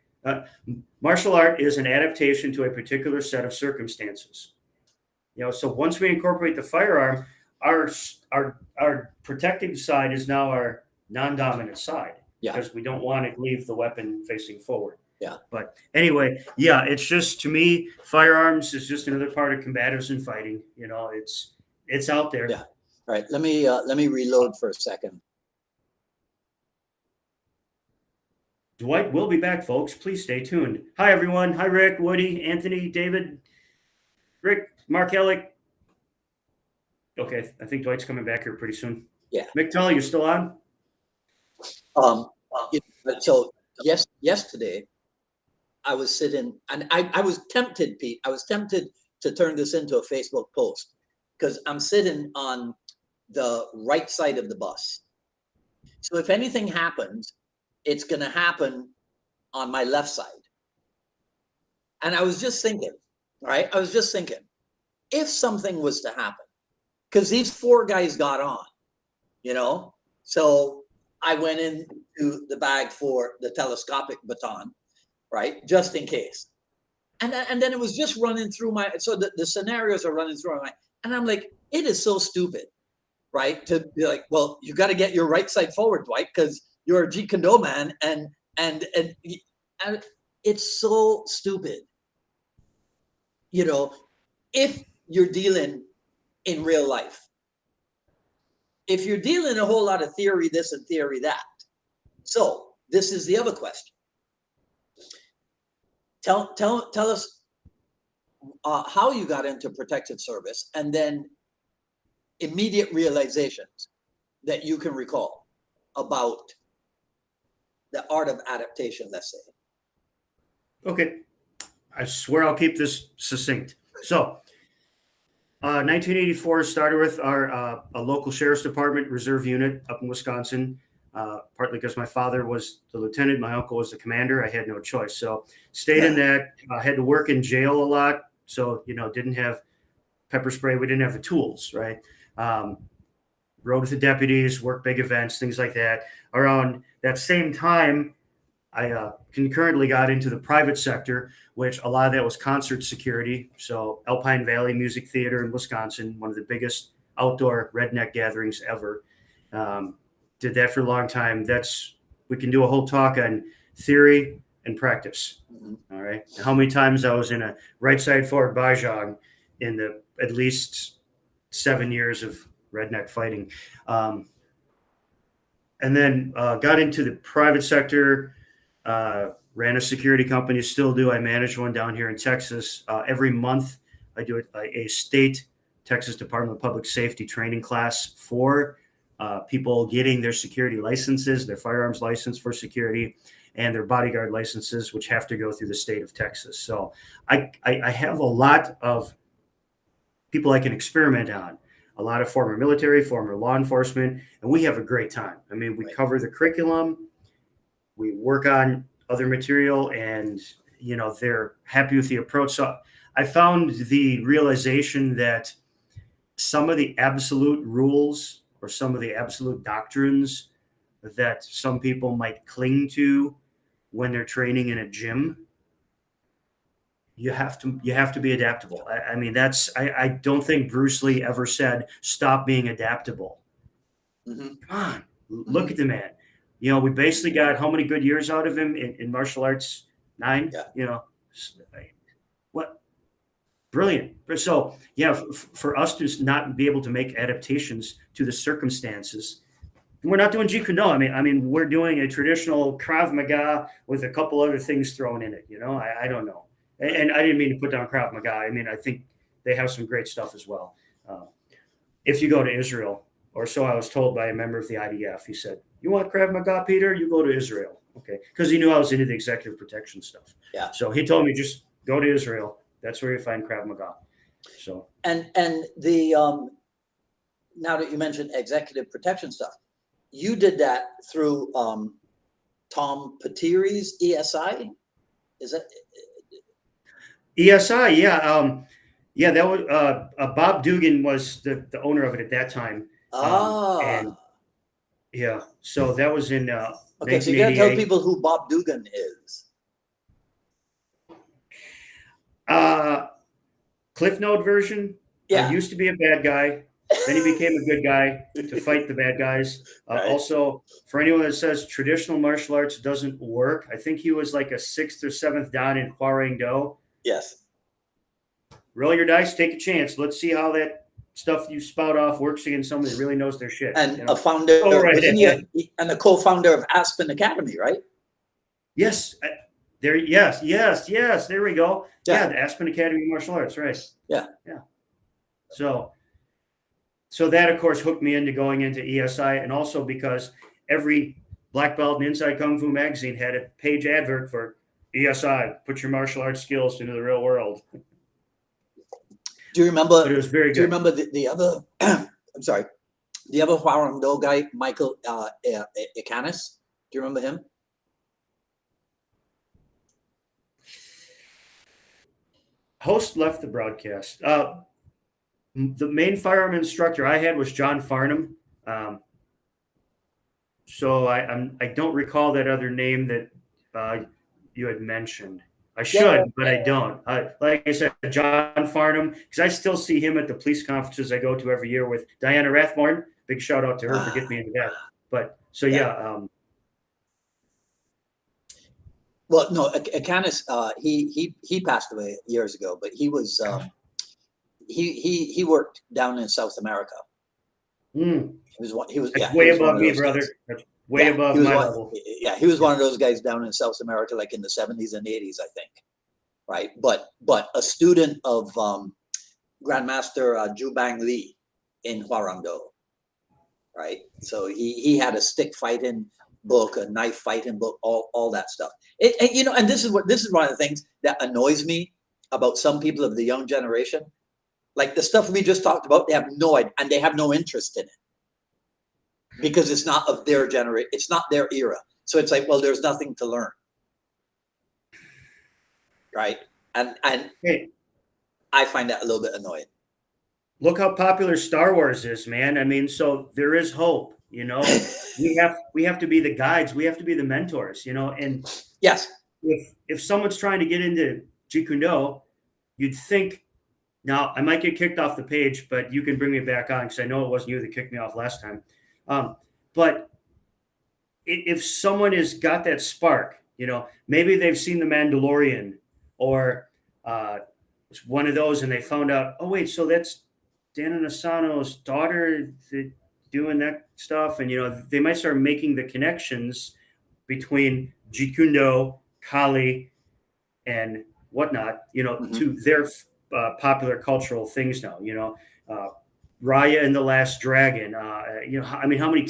martial art is an adaptation to a particular set of circumstances. You know, so once we incorporate the firearm, our protective side is now our non-dominant side Yeah. because we don't want to leave the weapon facing forward. Yeah. But anyway, yeah, it's just, to me, firearms is just another part of combatives and fighting. You know, it's out there. Yeah. All right. Let me reload for a second. Dwight will be back, folks. Please stay tuned. Hi, everyone. Hi, Rick, Woody, Anthony, David, Rick, Mark Ellick. Okay, I think Dwight's coming back here pretty soon. Yeah. Mick Tully, you're still on? So yesterday I was sitting and I was tempted, Pete. I was tempted to turn this into a Facebook post because I'm sitting on the right side of the bus. So if anything happens, it's going to happen on my left side. And I was just thinking, right? I was just thinking, if something was to happen, because these four guys got on, you know, so I went into the bag for the telescopic baton, right? Just in case. And then it was just running through my, so the scenarios are running through my mind. And I'm like, it is so stupid, right? To be like, well, you got to get your right side forward, Dwight, because you're a Jeet Kune man. And it's so stupid. You know, if you're dealing in real life, if you're dealing a whole lot of theory, this and theory, that. So this is the other question. Tell us how you got into protective service and then immediate realizations that you can recall about the art of adaptation, let's say. Okay. I swear I'll keep this succinct. So, 1984 started with our a local sheriff's department reserve unit up in Wisconsin. Partly because my father was the lieutenant, my uncle was the commander. I had no choice, so stayed in that. Had to work in jail a lot, so didn't have pepper spray. We didn't have the tools, right? Rode with the deputies, worked big events, things like that. Around that same time, I concurrently got into the private sector, which a lot of that was concert security. So Alpine Valley Music Theater in Wisconsin, one of the biggest outdoor redneck gatherings ever. Did that for a long time. We can do a whole talk on theory and practice. All right. How many times I was in a right side forward bajang in the at least 7 years of redneck fighting. And then got into the private sector, ran a security company, still do. I manage one down here in Texas. Every month I do a state Texas Department of Public Safety training class for people getting their security licenses, their firearms license for security, and their bodyguard licenses, which have to go through the state of Texas. So I have a lot of people I can experiment on, a lot of former military, former law enforcement, and we have a great time. I mean, we cover the curriculum, we work on other material, and they're happy with the approach. So I found the realization that some of the absolute rules or some of the absolute doctrines that some people might cling to when they're training in a gym, you have to be adaptable. I mean, I don't think Bruce Lee ever said stop being adaptable. Mm-hmm. Come on, look at the man. We basically got how many good years out of him in martial arts? 9. Yeah. What? Brilliant. So for us to not be able to make adaptations to the circumstances, we're not doing Jeet Kune. I mean, we're doing a traditional Krav Maga with a couple other things thrown in it. I don't know. And I didn't mean to put down Krav Maga. I mean, I think they have some great stuff as well. If you go to Israel, or so I was told by a member of the IDF. He said, "You want Krav Maga, Peter? You go to Israel." Okay, because he knew I was into the executive protection stuff. Yeah. So he told me, just go to Israel. That's where you find Krav Maga. So and the now that you mentioned executive protection stuff, you did that through Tom Patiri's ESI. Is that ESI? Yeah. Yeah, that was Bob Dugan was the owner of it at that time. And yeah, so that was in okay, so you gotta tell 1988. people who Bob Dugan is. Cliff Note version. Yeah. Used to be a bad guy. Then he became a good guy to fight the bad guys. Right. Also, for anyone that says traditional martial arts doesn't work, I think he was like a 6th or 7th dan in Hwarang Do. Yes. Roll your dice, take a chance. Let's see how that stuff you spout off works against somebody that really knows their shit. And you know? a founder, right. and a co-founder of Aspen Academy, right? Yes. There. Yes. There we go. Yeah, the Aspen Academy of Martial Arts. Right. Yeah. So that, of course, hooked me into going into ESI, and also because every black belt in Inside Kung Fu magazine had a page advert for ESI, put your martial arts skills into the real world. Do you remember? But it was very good. Do you remember the other? I'm sorry, the other Hwarang Do guy, Michael Ikanis? Do you remember him? Host left the broadcast. The main firearm instructor I had was John Farnham. So I don't recall that other name that you had mentioned. I should, but I don't. Like I said, John Farnham, because I still see him at the police conferences I go to every year with Diana Rathmorn. Big shout out to her for getting me into that. But so yeah. Well, no, Ikanis, he passed away years ago, but he was he worked down in South America. He was That's way above me, brother. That's way above my level. Yeah, he was one of those guys down in South America, like in the 70s and 80s, I think. Right, but a student of Grandmaster Ju Bang Lee in Hwarang Do. Right, so he had a stick fighting book, a knife fighting book, all that stuff. And this is one of the things that annoys me about some people of the young generation. Like the stuff we just talked about, they have no idea, and they have no interest in it because it's not of their generation, it's not their era. So it's like, well, there's nothing to learn, right? And hey, I find that a little bit annoying. Look how popular Star Wars is, man. I mean, so there is hope. You know, we have to be the guides, we have to be the mentors. You know, and yes, if someone's trying to get into Jeet Kune Do, you'd think. Now, I might get kicked off the page, but you can bring me back on because I know it wasn't you that kicked me off last time. But if someone has got that spark, you know, maybe they've seen The Mandalorian or it's one of those and they found out, oh, wait, so that's Dan Asano's daughter doing that stuff. And, you know, they might start making the connections between Jeet Kune Do, Kali, and whatnot, you know, to their popular cultural things now, you know, Raya and the Last Dragon, you know, I mean, how many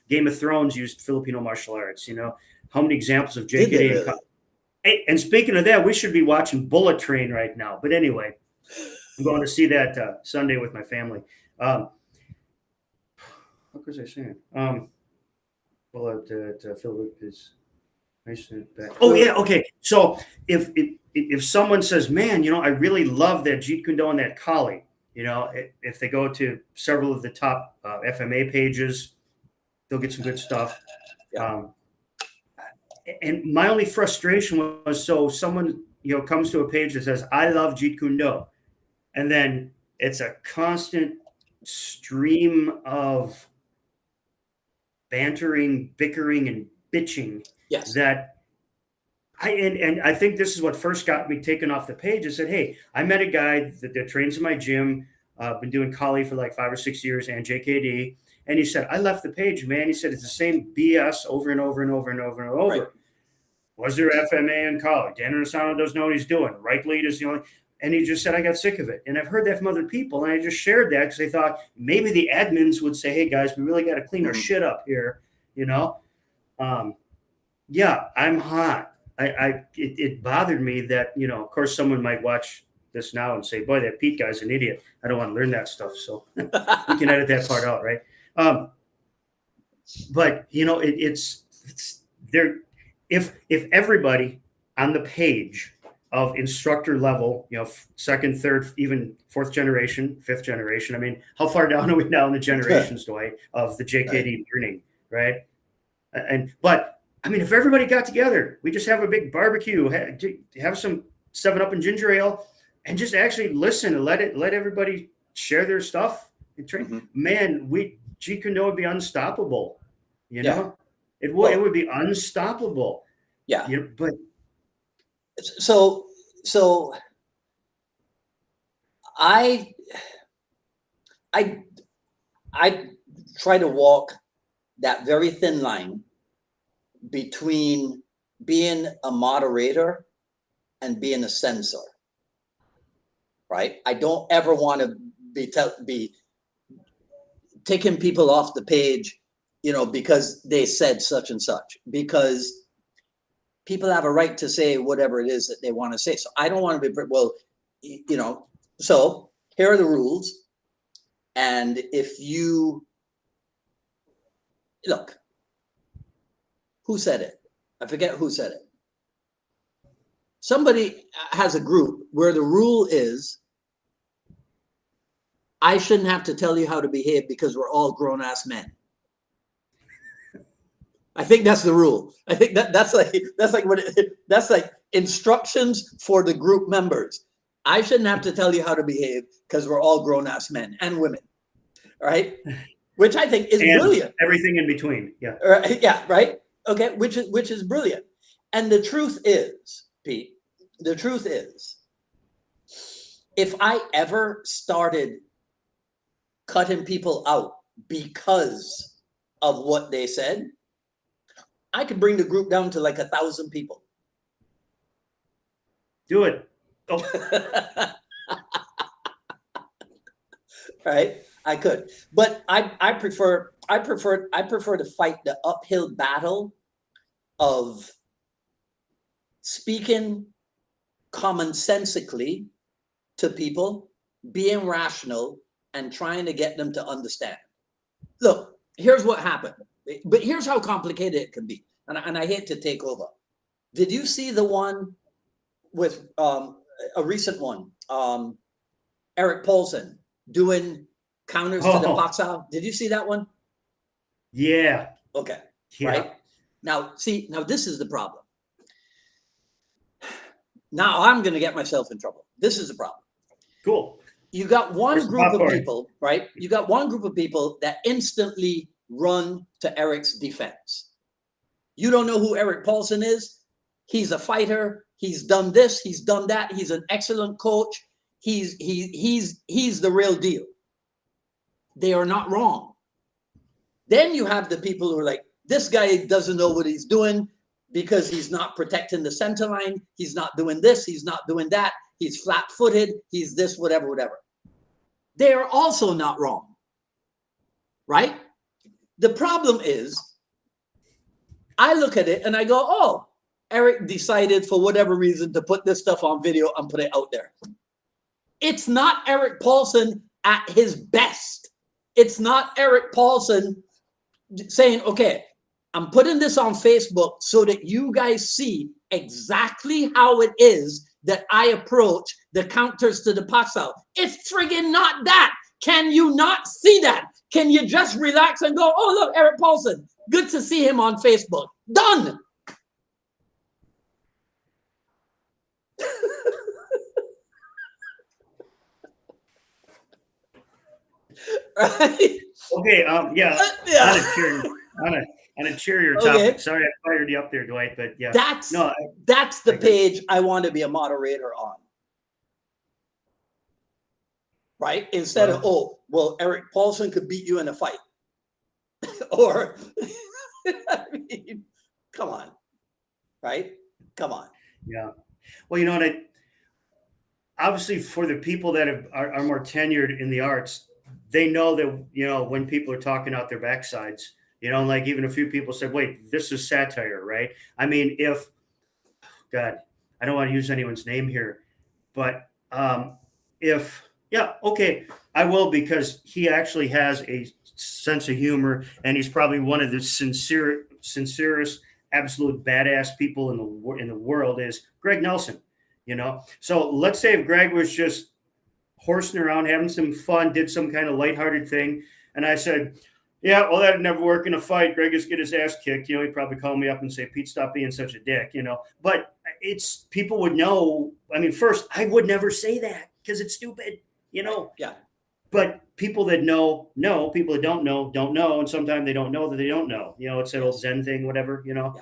Game of Thrones used Filipino martial arts, you know, how many examples of JKD and hey, and speaking of that, we should be watching Bullet Train right now. But anyway, I'm going to see that Sunday with my family. What was I saying? Philip is nice and back. Oh yeah, okay. So if someone says, man, you know, I really love that Jeet Kune Do and that Kali, you know, if they go to several of the top FMA pages, they'll get some good stuff. Yeah. And my only frustration was, so someone, you know, comes to a page that says, I love Jeet Kune Do. And then it's a constant stream of bantering, bickering, and bitching. Yes. That I think this is what first got me taken off the page. I said, hey, I met a guy that trains in my gym, been doing Kali for like 5 or 6 years and JKD. And he said, I left the page, man. He said, it's the same BS over and over and over and over and over. Right. Was there FMA and Kali? Dan Asano doesn't know what he's doing. Right lead is the only. And he just said, I got sick of it. And I've heard that from other people. And I just shared that because I thought maybe the admins would say, hey, guys, we really got to clean our shit up here. Yeah, I'm hot. It bothered me that, of course, someone might watch this now and say, boy, that Pete guy's an idiot. I don't want to learn that stuff. So we can edit that part out, right? But, it's there. If everybody on the page of instructor level, second, third, even fourth generation, fifth generation. I mean, how far down are we now in the generations, Dwight, of the JKD learning, right? But I mean, if everybody got together, we just have a big barbecue, have some 7-Up and ginger ale, and just actually listen and let everybody share their stuff. Man, Jeet Kune would be unstoppable. It would be unstoppable. Yeah. But so I try to walk that very thin line between being a moderator and being a censor, right? I don't ever want to be taking people off the page, because they said such and such, because people have a right to say whatever it is that they want to say. So I don't want to be, so here are the rules. And if you look, who said it? I forget who said it. Somebody has a group where the rule is, I shouldn't have to tell you how to behave because we're all grown-ass men. I think that's the rule. I think that's like instructions for the group members. I shouldn't have to tell you how to behave because we're all grown-ass men and women, right? Which I think is brilliant. Everything in between, yeah. Yeah, right. Okay, which is brilliant. And the truth is, Pete, if I ever started cutting people out because of what they said, I could bring the group down to like 1,000 people. Do it. Oh. Right? I could, but I prefer to fight the uphill battle of speaking commonsensically to people, being rational, and trying to get them to understand. Look, here's what happened, but here's how complicated it can be. And I hate to take over. Did you see the one with a recent one? Eric Paulson doing counters to the box out. Did you see that one? Yeah. Okay. Yeah. Right. Now this is the problem. Now I'm going to get myself in trouble. This is the problem. Cool. You got one group of people, right? You got one group of people that instantly run to Eric's defense. You don't know who Eric Paulson is. He's a fighter. He's done this. He's done that. He's an excellent coach. He's the real deal. They are not wrong. Then you have the people who are like, this guy doesn't know what he's doing because he's not protecting the center line. He's not doing this. He's not doing that. He's flat-footed. He's this, whatever. They are also not wrong, right? The problem is, I look at it and I go, oh, Eric decided for whatever reason to put this stuff on video and put it out there. It's not Eric Paulson at his best. It's not Eric Paulson saying, okay, I'm putting this on Facebook so that you guys see exactly how it is that I approach the counters to the pox out. It's friggin' not that. Can you not see that? Can you just relax and go, oh, look, Eric Paulson, good to see him on Facebook. Done. Right? Okay. Yeah. On a cheerier topic. Okay. Sorry, I fired you up there, Dwight. But yeah, that's the page I want to be a moderator on. Right? Instead of, oh, well, Eric Paulson could beat you in a fight. Or, I mean, come on. Right? Come on. Yeah. Well, you know what? obviously for the people that are more tenured in the arts, they know that, when people are talking out their backsides, like even a few people said, wait, this is satire, right? I mean, if, God, I don't want to use anyone's name here, but if, yeah, okay, I will, because he actually has a sense of humor, and he's probably one of the sincerest, absolute badass people in the world, is Greg Nelson. So let's say if Greg was just horsing around, having some fun, did some kind of lighthearted thing, and I said, yeah, well, that'd never work in a fight. Greg is get his ass kicked. He'd probably call me up and say, Pete, stop being such a dick, But it's, people would know. I mean, first, I would never say that because it's stupid, Yeah. But people that know. People that don't know. And sometimes they don't know that they don't know. It's that old Zen thing, whatever, Yeah.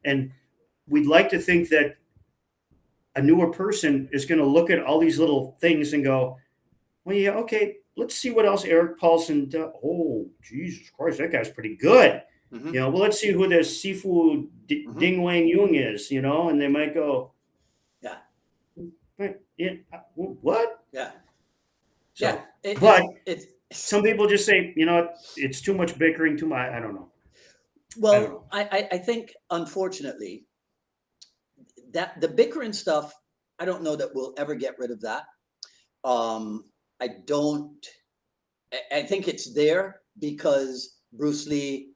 And we'd like to think that a newer person is going to look at all these little things and go, well, yeah, okay, let's see what else Eric Paulson does. Oh, Jesus Christ, that guy's pretty good. Mhm. Well, let's see who this Sifu Ding Wang Yung is, and they might go, Yeah. yeah, what? Yeah. So, Yeah. but it's some people just say, it's too much bickering, too much. I don't know. well, I think, unfortunately, that the bickering stuff, I don't know that we'll ever get rid of that. I think it's there because Bruce Lee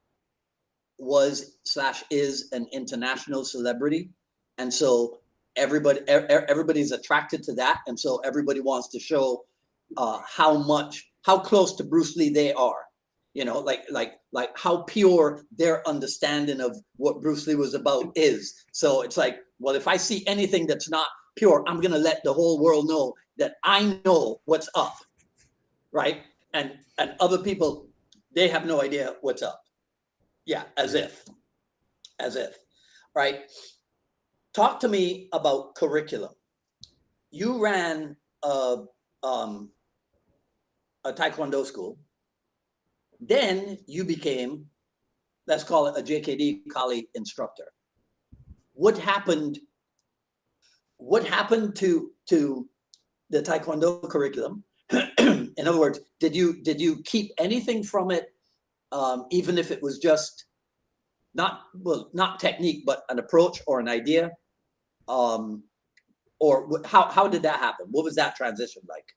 was/is an international celebrity, and so everybody's attracted to that, and so everybody wants to show how close to Bruce Lee they are, like how pure their understanding of what Bruce Lee was about is. So it's like, well, if I see anything that's not pure, I'm gonna let the whole world know that I know what's up, right? And other people, they have no idea what's up. Yeah, as if, right? Talk to me about curriculum. You ran a Taekwondo school. Then you became, let's call it, a JKD Kali instructor. What happened to the Taekwondo curriculum? In other words, did you keep anything from it, even if it was just not technique, but an approach or an idea? Or how did that happen? What was that transition like?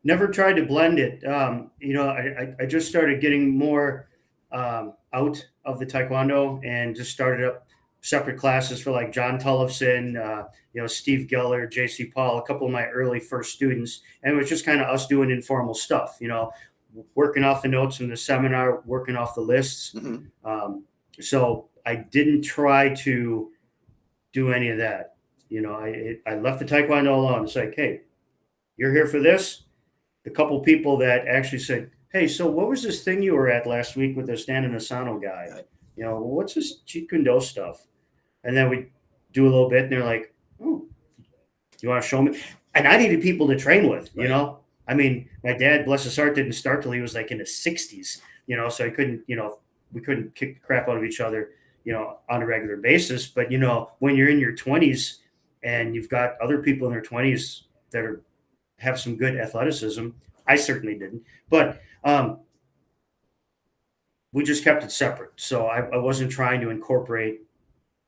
Never tried to blend it. I just started getting more out of the Taekwondo and just started up separate classes for like John Tullifson, Steve Geller, JC Paul, a couple of my early first students. And it was just kind of us doing informal stuff, working off the notes from the seminar, working off the lists. Mm-hmm. So I didn't try to do any of that. I left the Taekwondo alone. It's like, hey, you're here for this. The couple people that actually said, hey, so what was this thing you were at last week with the Stan Asano guy? Right. What's this Jeet Kune stuff? And then we do a little bit, and they're like, oh, you want to show me? And I needed people to train with, Right. I mean, my dad, bless his heart, didn't start till he was like in his 60s, so I couldn't, we couldn't kick the crap out of each other, on a regular basis. But, when you're in your 20s and you've got other people in their 20s that have some good athleticism, I certainly didn't. But we just kept it separate. So I wasn't trying to incorporate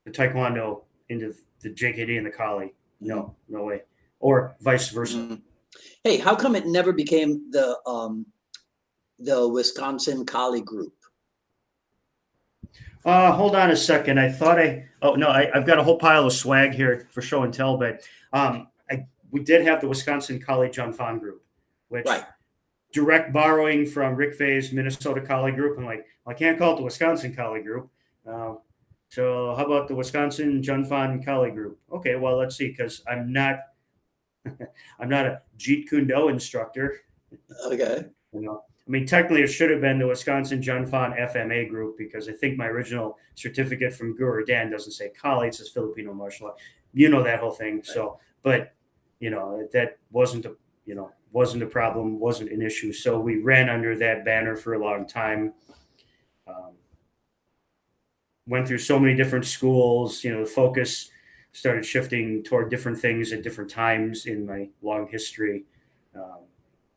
the Taekwondo into the JKD and the Kali. No way. Or vice versa. Mm-hmm. Hey, how come it never became the Wisconsin Kali group? Hold on a second. I've got a whole pile of swag here for show and tell, but we did have the Wisconsin Kali Jun Fan group, which Right. direct borrowing from Rick Fay's Minnesota Kali group. I'm like, I can't call it the Wisconsin Kali group. So how about the Wisconsin Jun Fan Kali group? Okay, well, let's see, because I'm not a Jeet Kune instructor. Okay. I mean, technically, it should have been the Wisconsin Jun Fan FMA group, because I think my original certificate from Guru Dan doesn't say Kali, it says Filipino martial art. That whole thing. Right. So, but that wasn't a problem, wasn't an issue. So we ran under that banner for a long time. Went through so many different schools. The focus started shifting toward different things at different times in my long history.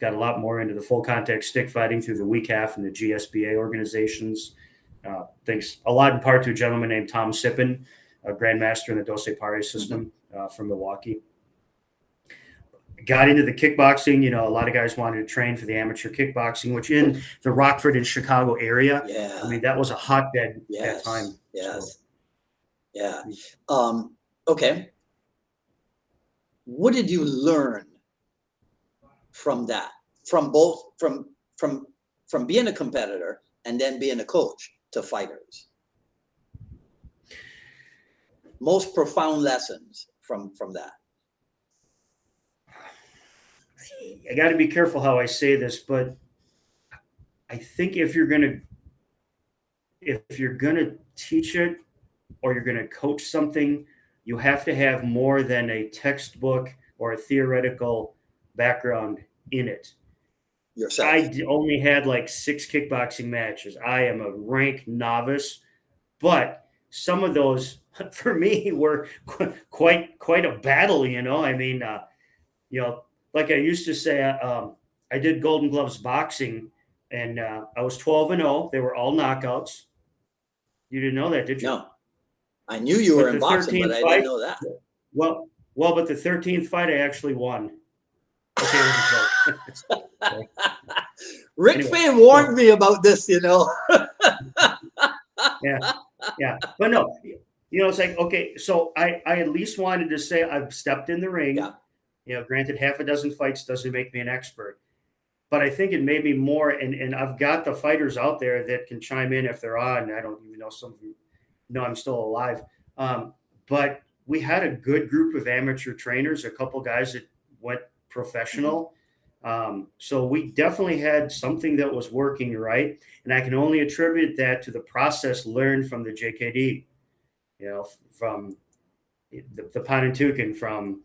Got a lot more into the full contact stick fighting through the WCAF and the GSBA organizations. Thanks a lot in part to a gentleman named Tom Sippen, a grandmaster in the Dose Pare system from Milwaukee. Got into the kickboxing. You know, a lot of guys wanted to train for the amateur kickboxing, which in the Rockford and Chicago area, I mean, that was a hotbed at that time. Yes. So. Yeah. Okay. What did you learn from that? From both, from being a competitor and then being a coach to fighters? Most profound lessons from that. I got to be careful how I say this, but I think if you're gonna teach it or you're gonna coach something, you have to have more than a textbook or a theoretical background in it. Yourself. I only had like 6 kickboxing matches. I am a rank novice, but some of those for me were quite a battle. You know, I mean, you know, like I used to say, I did Golden Gloves boxing, and I was 12-0. They were all knockouts. You didn't know that, did you? No, I knew you were in boxing, but I didn't know that. Well, but the 13th fight I actually won. Okay, it was a joke. Rick Fay warned me about this, you know. Yeah, but no, you know, it's like, okay, so I at least wanted to say I've stepped in the ring. Yeah. You know, granted, half a dozen fights doesn't make me an expert, but I think it made me more. And I've got the fighters out there that can chime in if they're on. I don't even know, some of you know I'm still alive. But we had a good group of amateur trainers, a couple guys that went professional. So we definitely had something that was working right. And I can only attribute that to the process learned from the JKD, you know, from the Panantukan, from,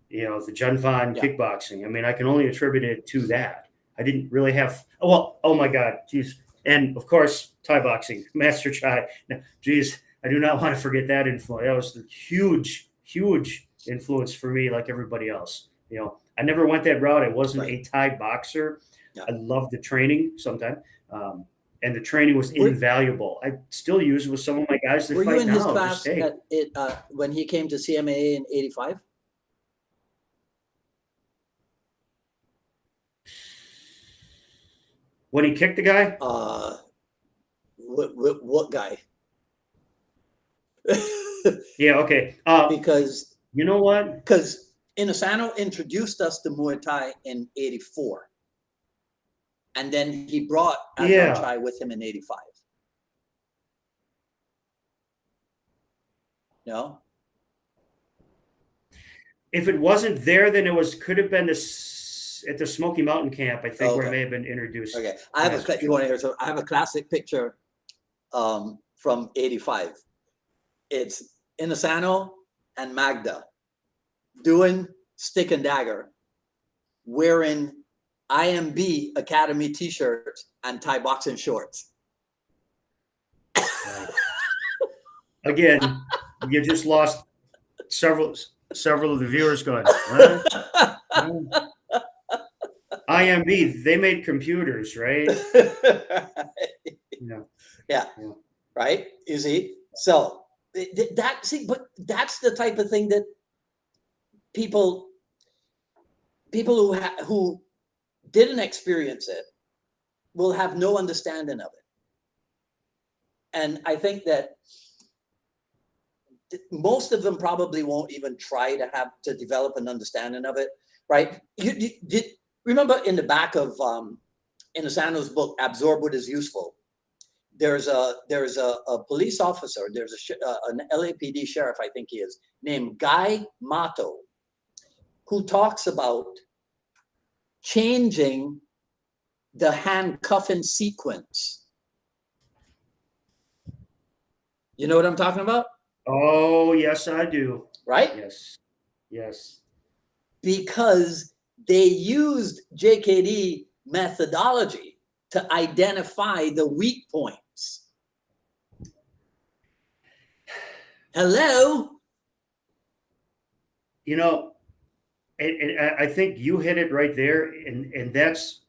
you know, the Junfan kickboxing. I mean, I can only attribute it to that. I didn't really have, oh my God, geez. And of course, Thai boxing, Master Chai. Geez, I do not want to forget that influence. That was a huge influence for me, like everybody else. You know, I never went that route. I wasn't a Thai boxer. I loved the training sometimes. And the training was invaluable. I still use it with some of my guys that fight now. Were you in his class when he came to CMAA in '85? When he kicked the guy? What guy? Yeah, okay. Because you know what? Because Inosano introduced us to Muay Thai in '84. And then he brought Adnan Chai with him in '85. No? If it wasn't there, then it could have been at the Smoky Mountain camp, I think, where it may have been introduced. Okay. You want to hear something? I have a classic picture from '85. It's Inosano and Magda doing stick and dagger, wearing IMB Academy t-shirts and Thai boxing shorts. Again, you just lost several of the viewers going, huh? IMB, they made computers, right? Yeah. Right? You see? So but that's the type of thing that people who didn't experience it will have no understanding of it. And I think that most of them probably won't even try to develop an understanding of it, right? You did remember in the back of Inosano's book, Absorb What Is Useful, there's a police officer, there's an LAPD sheriff, I think he is, named Guy Mato, who talks about changing the handcuffing sequence. You know what I'm talking about? Oh, yes, I do. Right? Yes. Because they used JKD methodology to identify the weak points. Hello? you know, I think you hit it right there, and that's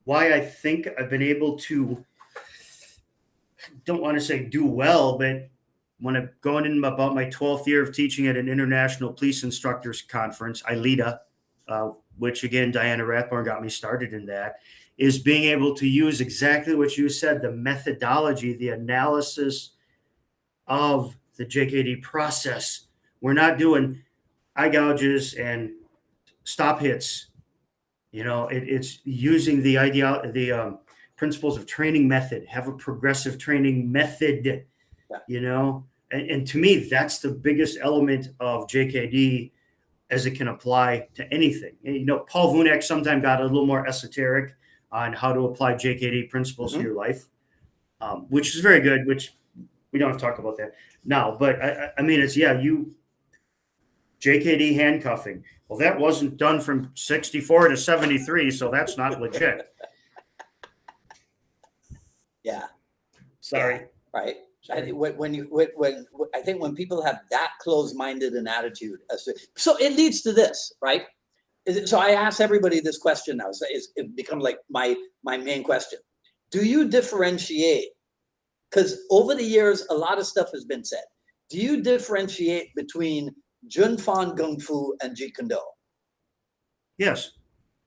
why I think I've been able to, don't want to say do well, but when I'm going in about my 12th year of teaching at an international police instructors conference, ILETA, which again, Diana Rathborn got me started in that, is being able to use exactly what you said, the methodology, the analysis of the JKD process. We're not doing eye gouges and stop hits. It's using the principles of training method, have a progressive training method, and to me, that's the biggest element of JKD as it can apply to anything. Paul Vunak sometimes got a little more esoteric on how to apply JKD principles to your life, which is very good, which we don't have to talk about that now. But I mean, JKD handcuffing. Well, that wasn't done from 64 to 73, so that's not legit. Yeah. Sorry. Yeah, right. When I think when people have that closed-minded an attitude, so it leads to this, right? So I ask everybody this question now. It becomes like my main question. Do you differentiate? Because over the years, a lot of stuff has been said. Do you differentiate between Jun Fan Gung Fu and Jeet Kune Do? Yes.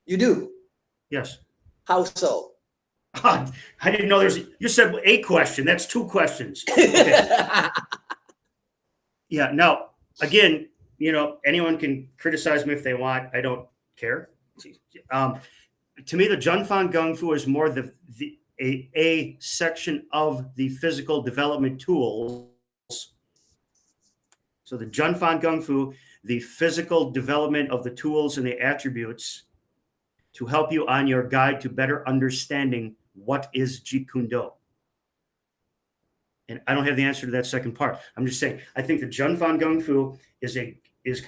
You do? Yes. How so? I didn't know you said a question. That's two questions. Okay. Yeah. Now, again, anyone can criticize me if they want. I don't care. To me, the Jun Fan Gung Fu is more a section of the physical development tools. So the Jun Fan Gung Fu, the physical development of the tools and the attributes to help you on your guide to better understanding what is Jeet Kune Do. And I don't have the answer to that second part. I'm just saying, I think the Jun Fan Gung Fu is kind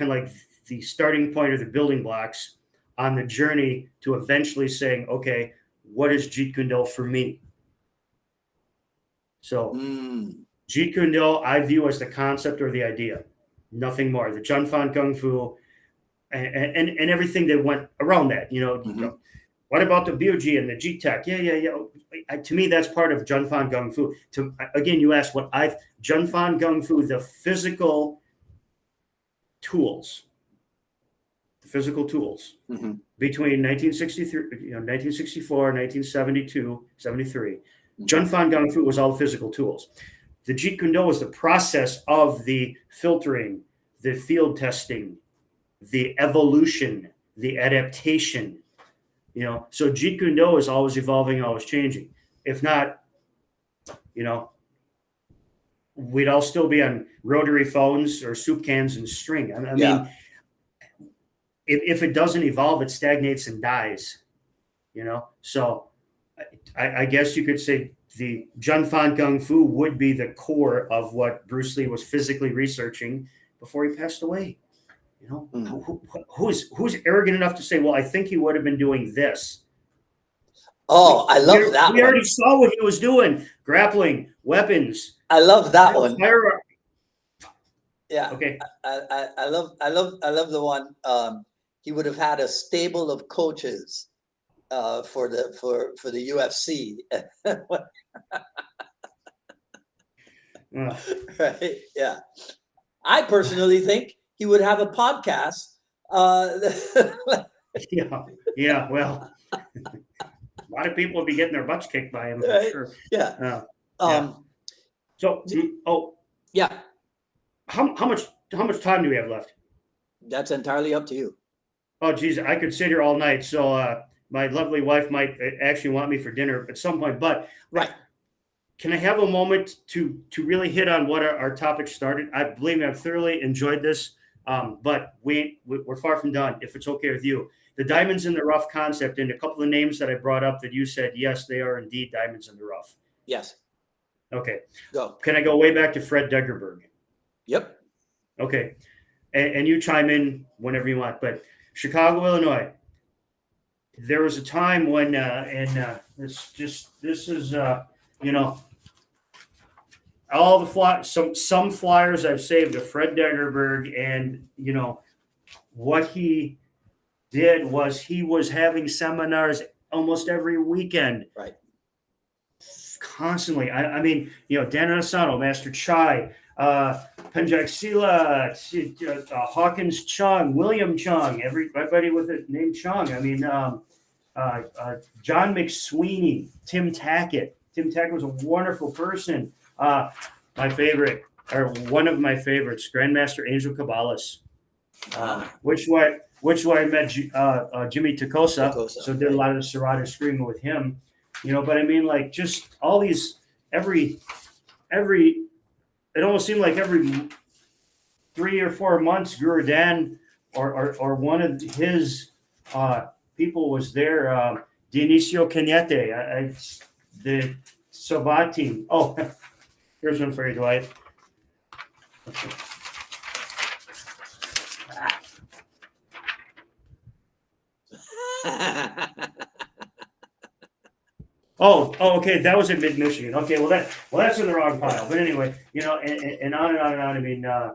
of like the starting point or the building blocks on the journey to eventually saying, okay, what is Jeet Kune Do for me? So Jeet Kune Do, I view as the concept or the idea, nothing more. The Jun Fan Gung Fu and everything that went around that, what about the BOG and the G-Tech? Yeah. To me, that's part of Jun Fan Gung Fu. Again, you asked Jun Fan Gung Fu, the physical tools between 1964, 1972, 73. Jun Fan Gung Fu was all the physical tools. The Jeet Kune Do was the process of the filtering, the field testing, the evolution, the adaptation. So Jeet Kune Do is always evolving, always changing. If not, we'd all still be on rotary phones or soup cans and string. I mean, if it doesn't evolve, it stagnates and dies. So I guess you could say the Jun Fan Gung Fu would be the core of what Bruce Lee was physically researching before he passed away. Who's arrogant enough to say, well, I think he would have been doing this? Oh, I love that. We already saw what he was doing: grappling, weapons. I love that one. Firearm. Yeah. Okay. I love the one. He would have had a stable of coaches for the UFC. Right. Yeah. I personally think he would have a podcast. Yeah. Well, a lot of people would be getting their butts kicked by him. Right? For sure. Yeah. So, yeah. How much time do we have left? That's entirely up to you. Oh, geez, I could sit here all night. So my lovely wife might actually want me for dinner at some point. But right. Can I have a moment to really hit on what our topic started? I believe me, I've thoroughly enjoyed this, but we're far from done, if it's okay with you. The diamonds in the rough concept and a couple of names that I brought up that you said, yes, they are indeed diamonds in the rough. Yes. Okay. Go. Can I go way back to Fred Degerberg? Yep. Okay. And you chime in whenever you want. But Chicago, Illinois, there was a time when, all the some flyers I've saved of Fred Degerberg, and what he did was he was having seminars almost every weekend, Right. constantly. I mean, Dan Asano, Master Chai, Penjak Sila, Hawkins Chung, William Chung, everybody with a name Chung. I mean, John McSweeney, Tim Tackett. Tim Tackett was a wonderful person. My favorite, or one of my favorites, Grandmaster Angel Caballas, which way I met Jimmy Takosa, so did a lot of the Serrata screaming with him, But I mean, like, just all these every. It almost seemed like every 3 or 4 months, Guru Dan or one of his people was there. Dionisio Cañete, the Savat team. Oh, here's one for you, Dwight. Okay. Oh, okay. That was in mid-Michigan. Okay, well that's in the wrong pile. But anyway, and on and on and on. I mean, yeah,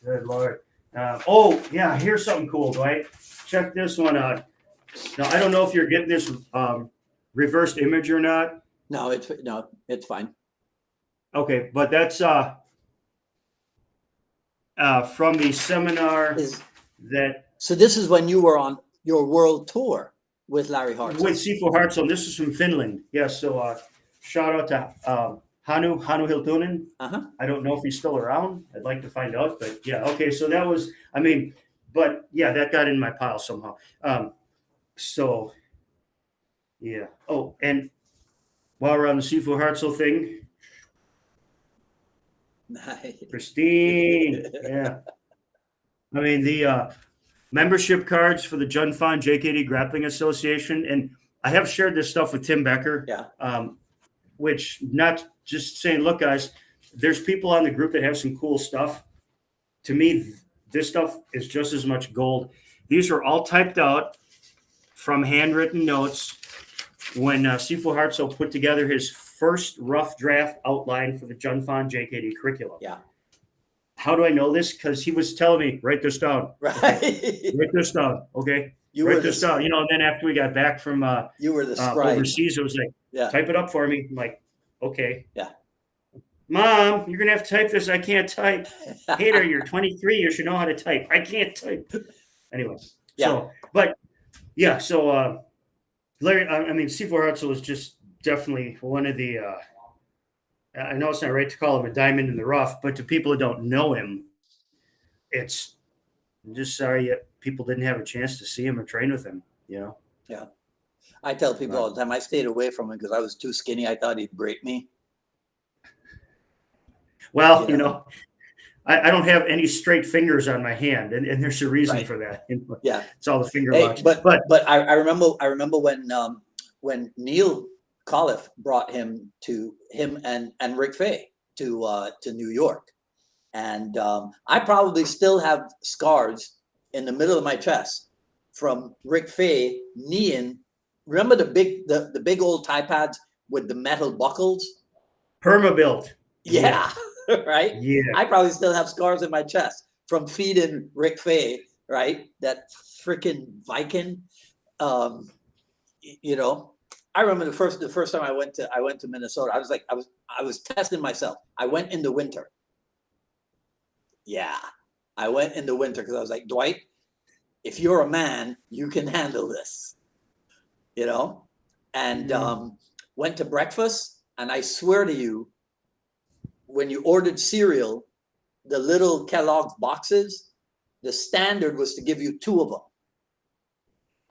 good Lord. Yeah, here's something cool, Dwight. Check this one out. Now, I don't know if you're getting this reversed image or not. No, it's fine. Okay, but that's from the seminar that. So this is when you were on your world tour with Larry Hartson. With Sifu Hartson. This is from Finland. Yes, so shout out to Hannu Hiltunen. I don't know if he's still around. I'd like to find out, but yeah, okay. So that was, but yeah, that got in my pile somehow. So yeah. Oh, and while we're on the Sifu Hartson thing, nice. Christine, yeah. I mean, the membership cards for the Jun Fan JKD Grappling Association, and I have shared this stuff with Tim Becker. Yeah. Which, not just saying, look, guys, there's people on the group that have some cool stuff. To me, this stuff is just as much gold. These are all typed out from handwritten notes when Sifu Hartso put together his first rough draft outline for the Jun Fan JKD curriculum. Yeah. How do I know this? Because he was telling me, write this down. Right. Okay. Write this down. Okay. Write this down. And then after we got back from you were the scribe. Overseas, it was like, type it up for me. I'm like, okay. Yeah. Mom, you're going to have to type this. I can't type. Hater, you're 23. You should know how to type. I can't type. Anyway. Yeah. So, but yeah. So, Larry, Sifu Hartzel was just definitely one of the, I know it's not right to call him a diamond in the rough, but to people who don't know him, I'm just sorry that people didn't have a chance to see him or train with him, Yeah. I tell people all the time, I stayed away from him because I was too skinny. I thought he'd break me. Well, I don't have any straight fingers on my hand, and there's a reason for that. Yeah. It's all the finger locks. But I remember when Neil Colliff brought him and Rick Fay to New York, and I probably still have scars in the middle of my chest from Rick Fay kneeing. Remember the big old tie pads with the metal buckles? Perma-built. Yeah, right. Yeah, I probably still have scars in my chest from feeding Rick Fay, right? That freaking Viking. I remember the first time I went to Minnesota. I was like, I was testing myself. I went in the winter. Yeah, I went in the winter because I was like, Dwight, if you're a man, you can handle this, and went to breakfast. And I swear to you, when you ordered cereal, the little Kellogg's boxes, the standard was to give you 2 of them.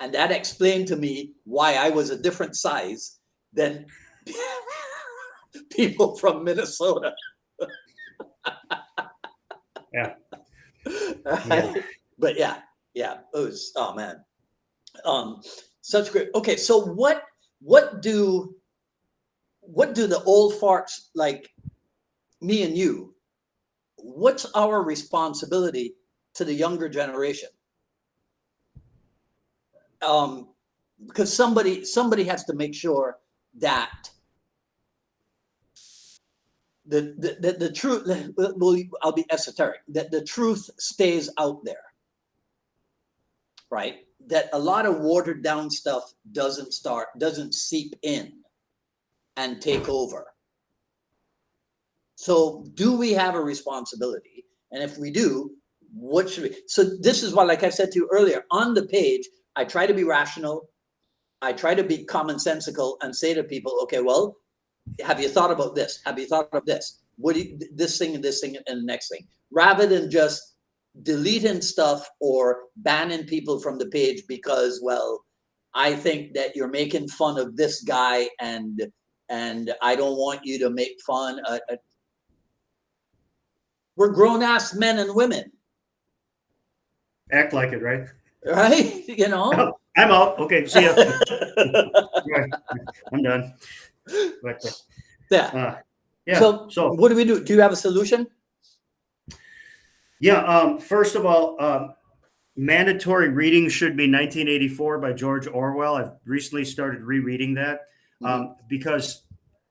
And that explained to me why I was a different size than people from Minnesota. Yeah. But yeah, it was, oh man. Such great. Okay, so what do the old farts like me and you, what's our responsibility to the younger generation? Because somebody has to make sure that the truth, well, I'll be esoteric, that the truth stays out there, right? That a lot of watered down stuff doesn't seep in and take over. So do we have a responsibility? And if we do, what should we? So this is why, like I said to you earlier, on the page, I try to be rational. I try to be commonsensical and say to people, okay, well, have you thought about this? Have you thought of this? What do you, this thing and the next thing, rather than just deleting stuff or banning people from the page because, well, I think that you're making fun of this guy and I don't want you to make fun. We're grown-ass men and women. Act like it, right? Right? You know? Oh, I'm out. Okay, see ya. I'm done. But, yeah. Yeah. So what do we do? Do you have a solution? Yeah. First of all, mandatory reading should be 1984 by George Orwell. I've recently started rereading that because,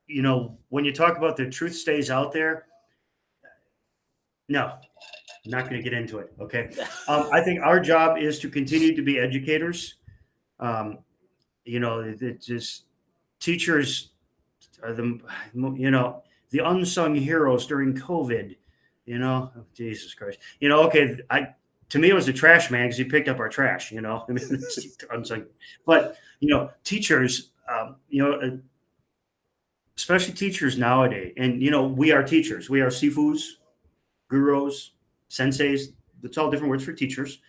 you know, when you talk about the truth stays out there, no, I'm not going to get into it. Okay. I think our job is to continue to be educators. You know, it's just teachers are the unsung heroes during COVID, you know, oh, Jesus Christ, you know, okay. To me, it was a trash man because he picked up our trash, you know, I mean, unsung, but, you know, teachers, you know, especially teachers nowadays. And, you know, we are teachers. We are sifus, gurus, senseis. That's all different words for teachers.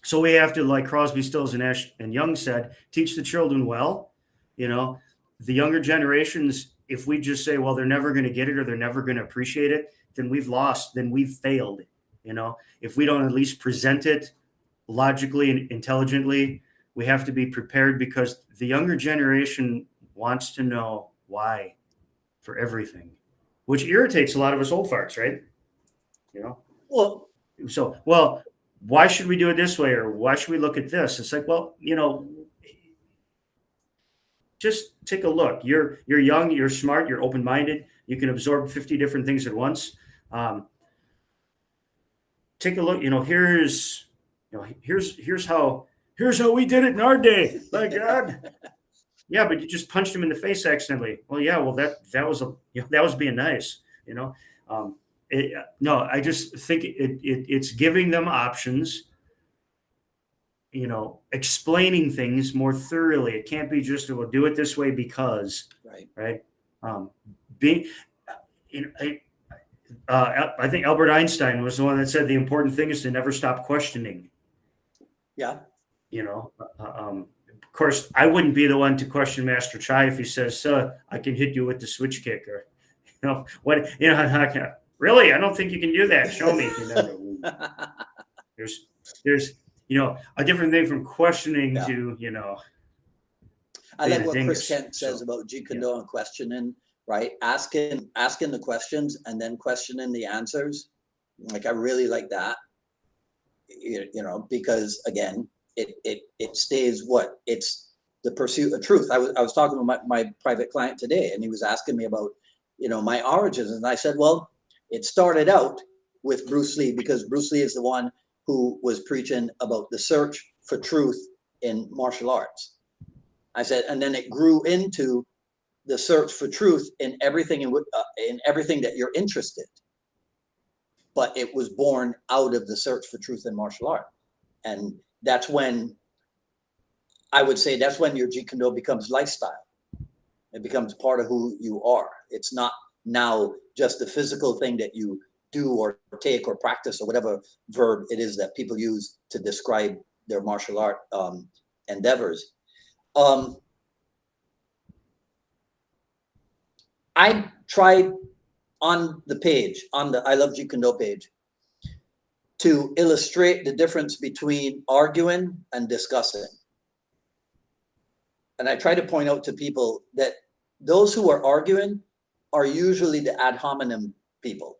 So we have to, like Crosby, Stills, and Nash and Young said, teach the children well. You know, the younger generations, if we just say, well, they're never going to get it or they're never going to appreciate it, then we've lost, then we've failed. You know, if we don't at least present it logically and intelligently, we have to be prepared because the younger generation wants to know why for everything, which irritates a lot of us old farts, right? You know, well, why should we do it this way? Or why should we look at this? It's like, well, you know, just take a look. You're young, you're smart, you're open-minded. You can absorb 50 different things at once. Take a look, you know, here's how we did it in our day. My God. Yeah, but you just punched him in the face accidentally. Well, yeah, well, that was being nice, you know. No, I just think it's giving them options, you know, explaining things more thoroughly. It can't be just, we'll do it this way because, right? I think Albert Einstein was the one that said the important thing is to never stop questioning. Yeah. You know, of course, I wouldn't be the one to question Master Chai if he says, I can hit you with the switch kick, or, you know, what, you know, really, I don't think you can do that. Show me. You know, there's, you know, a different thing from questioning to, you know. I like what Chris Kent says about Jeet Kune and questioning, right? Asking the questions and then questioning the answers. Like, I really like that, you know, because again, it stays what? It's the pursuit of truth. I was talking with my private client today, and he was asking me about, you know, my origins. And I said, well, it started out with Bruce Lee, because Bruce Lee is the one who was preaching about the search for truth in martial arts. I said, and then it grew into the search for truth in everything in everything that you're interested. But it was born out of the search for truth in martial art. And that's when, I would say, that's when your Jeet Kune becomes lifestyle. It becomes part of who you are. It's not now just a physical thing that you do or take or practice or whatever verb it is that people use to describe their martial art endeavors. I tried on the page, on the I Love Jeet Kune page, to illustrate the difference between arguing and discussing. And I try to point out to people that those who are arguing are usually the ad hominem people,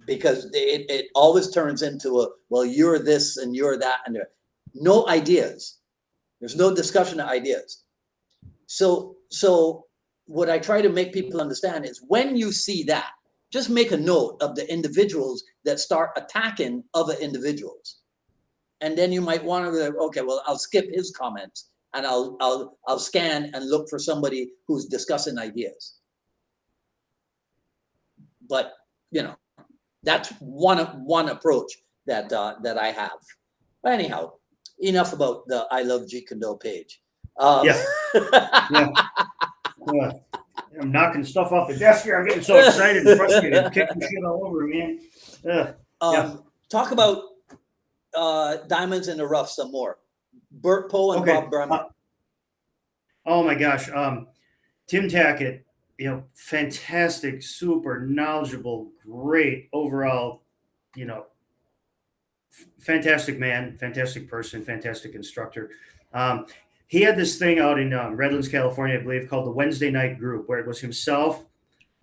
because it always turns into a, well, you're this and you're that, and no ideas. There's no discussion of ideas. So what I try to make people understand is when you see that, just make a note of the individuals that start attacking other individuals. And then you might want to, okay, well, I'll skip his comments and I'll scan and look for somebody who's discussing ideas. But, you know, that's one approach that I have. But anyhow, enough about the I Love Jeet Kune page. Yeah. I'm knocking stuff off the desk here. I'm getting so excited and frustrated. I'm kicking shit all over, man. Talk about Diamonds in the Rough some more. Bert Poe and Bob Bremer. Oh my gosh. Tim Tackett, you know, fantastic, super knowledgeable, great overall, you know, fantastic man, fantastic person, fantastic instructor. He had this thing out in Redlands, California, I believe, called the Wednesday Night Group, where it was himself,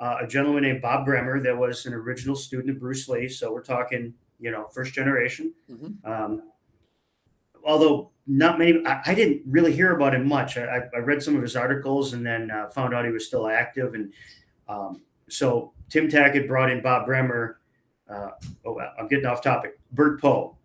a gentleman named Bob Bremer that was an original student of Bruce Lee. So we're talking, you know, first generation. Mm-hmm. Although not many, I didn't really hear about him much. I read some of his articles and then found out he was still active. And so Tim Tackett brought in Bob Bremer. I'm getting off topic. Bert Poe,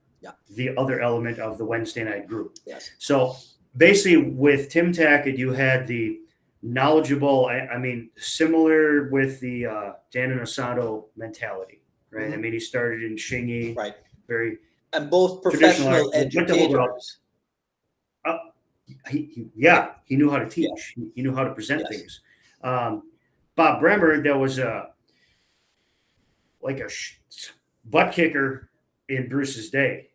the other element of the Wednesday Night Group. Yes. So basically with Tim Tackett, you had the knowledgeable, I mean, similar with the Dan Inosanto mentality, right? Mm-hmm. I mean, he started in Shingy, right? Very and both professional educators. He knew how to teach. Yeah. He knew how to present things. Bob Bremer, there was like a butt kicker in Bruce's day.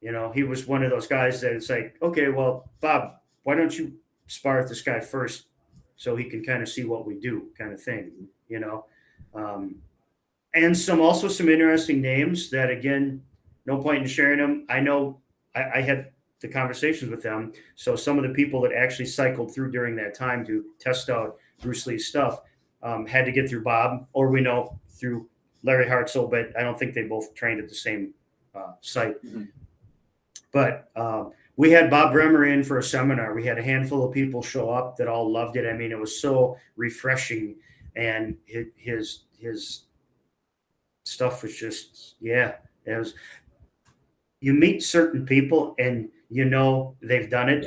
You know, he was one of those guys that it's like, okay, well, Bob, why don't you spar with this guy first so he can kind of see what we do, kind of thing, you know? And some interesting names that, again, no point in sharing them. I know I had the conversations with them. So some of the people that actually cycled through during that time to test out Bruce Lee's stuff had to get through Bob, or we know through Larry Hartzell, but I don't think they both trained at the same site. Mm-hmm. But we had Bob Bremer in for a seminar. We had a handful of people show up that all loved it. I mean, it was so refreshing, and his stuff was just, it was. You meet certain people and you know they've done it,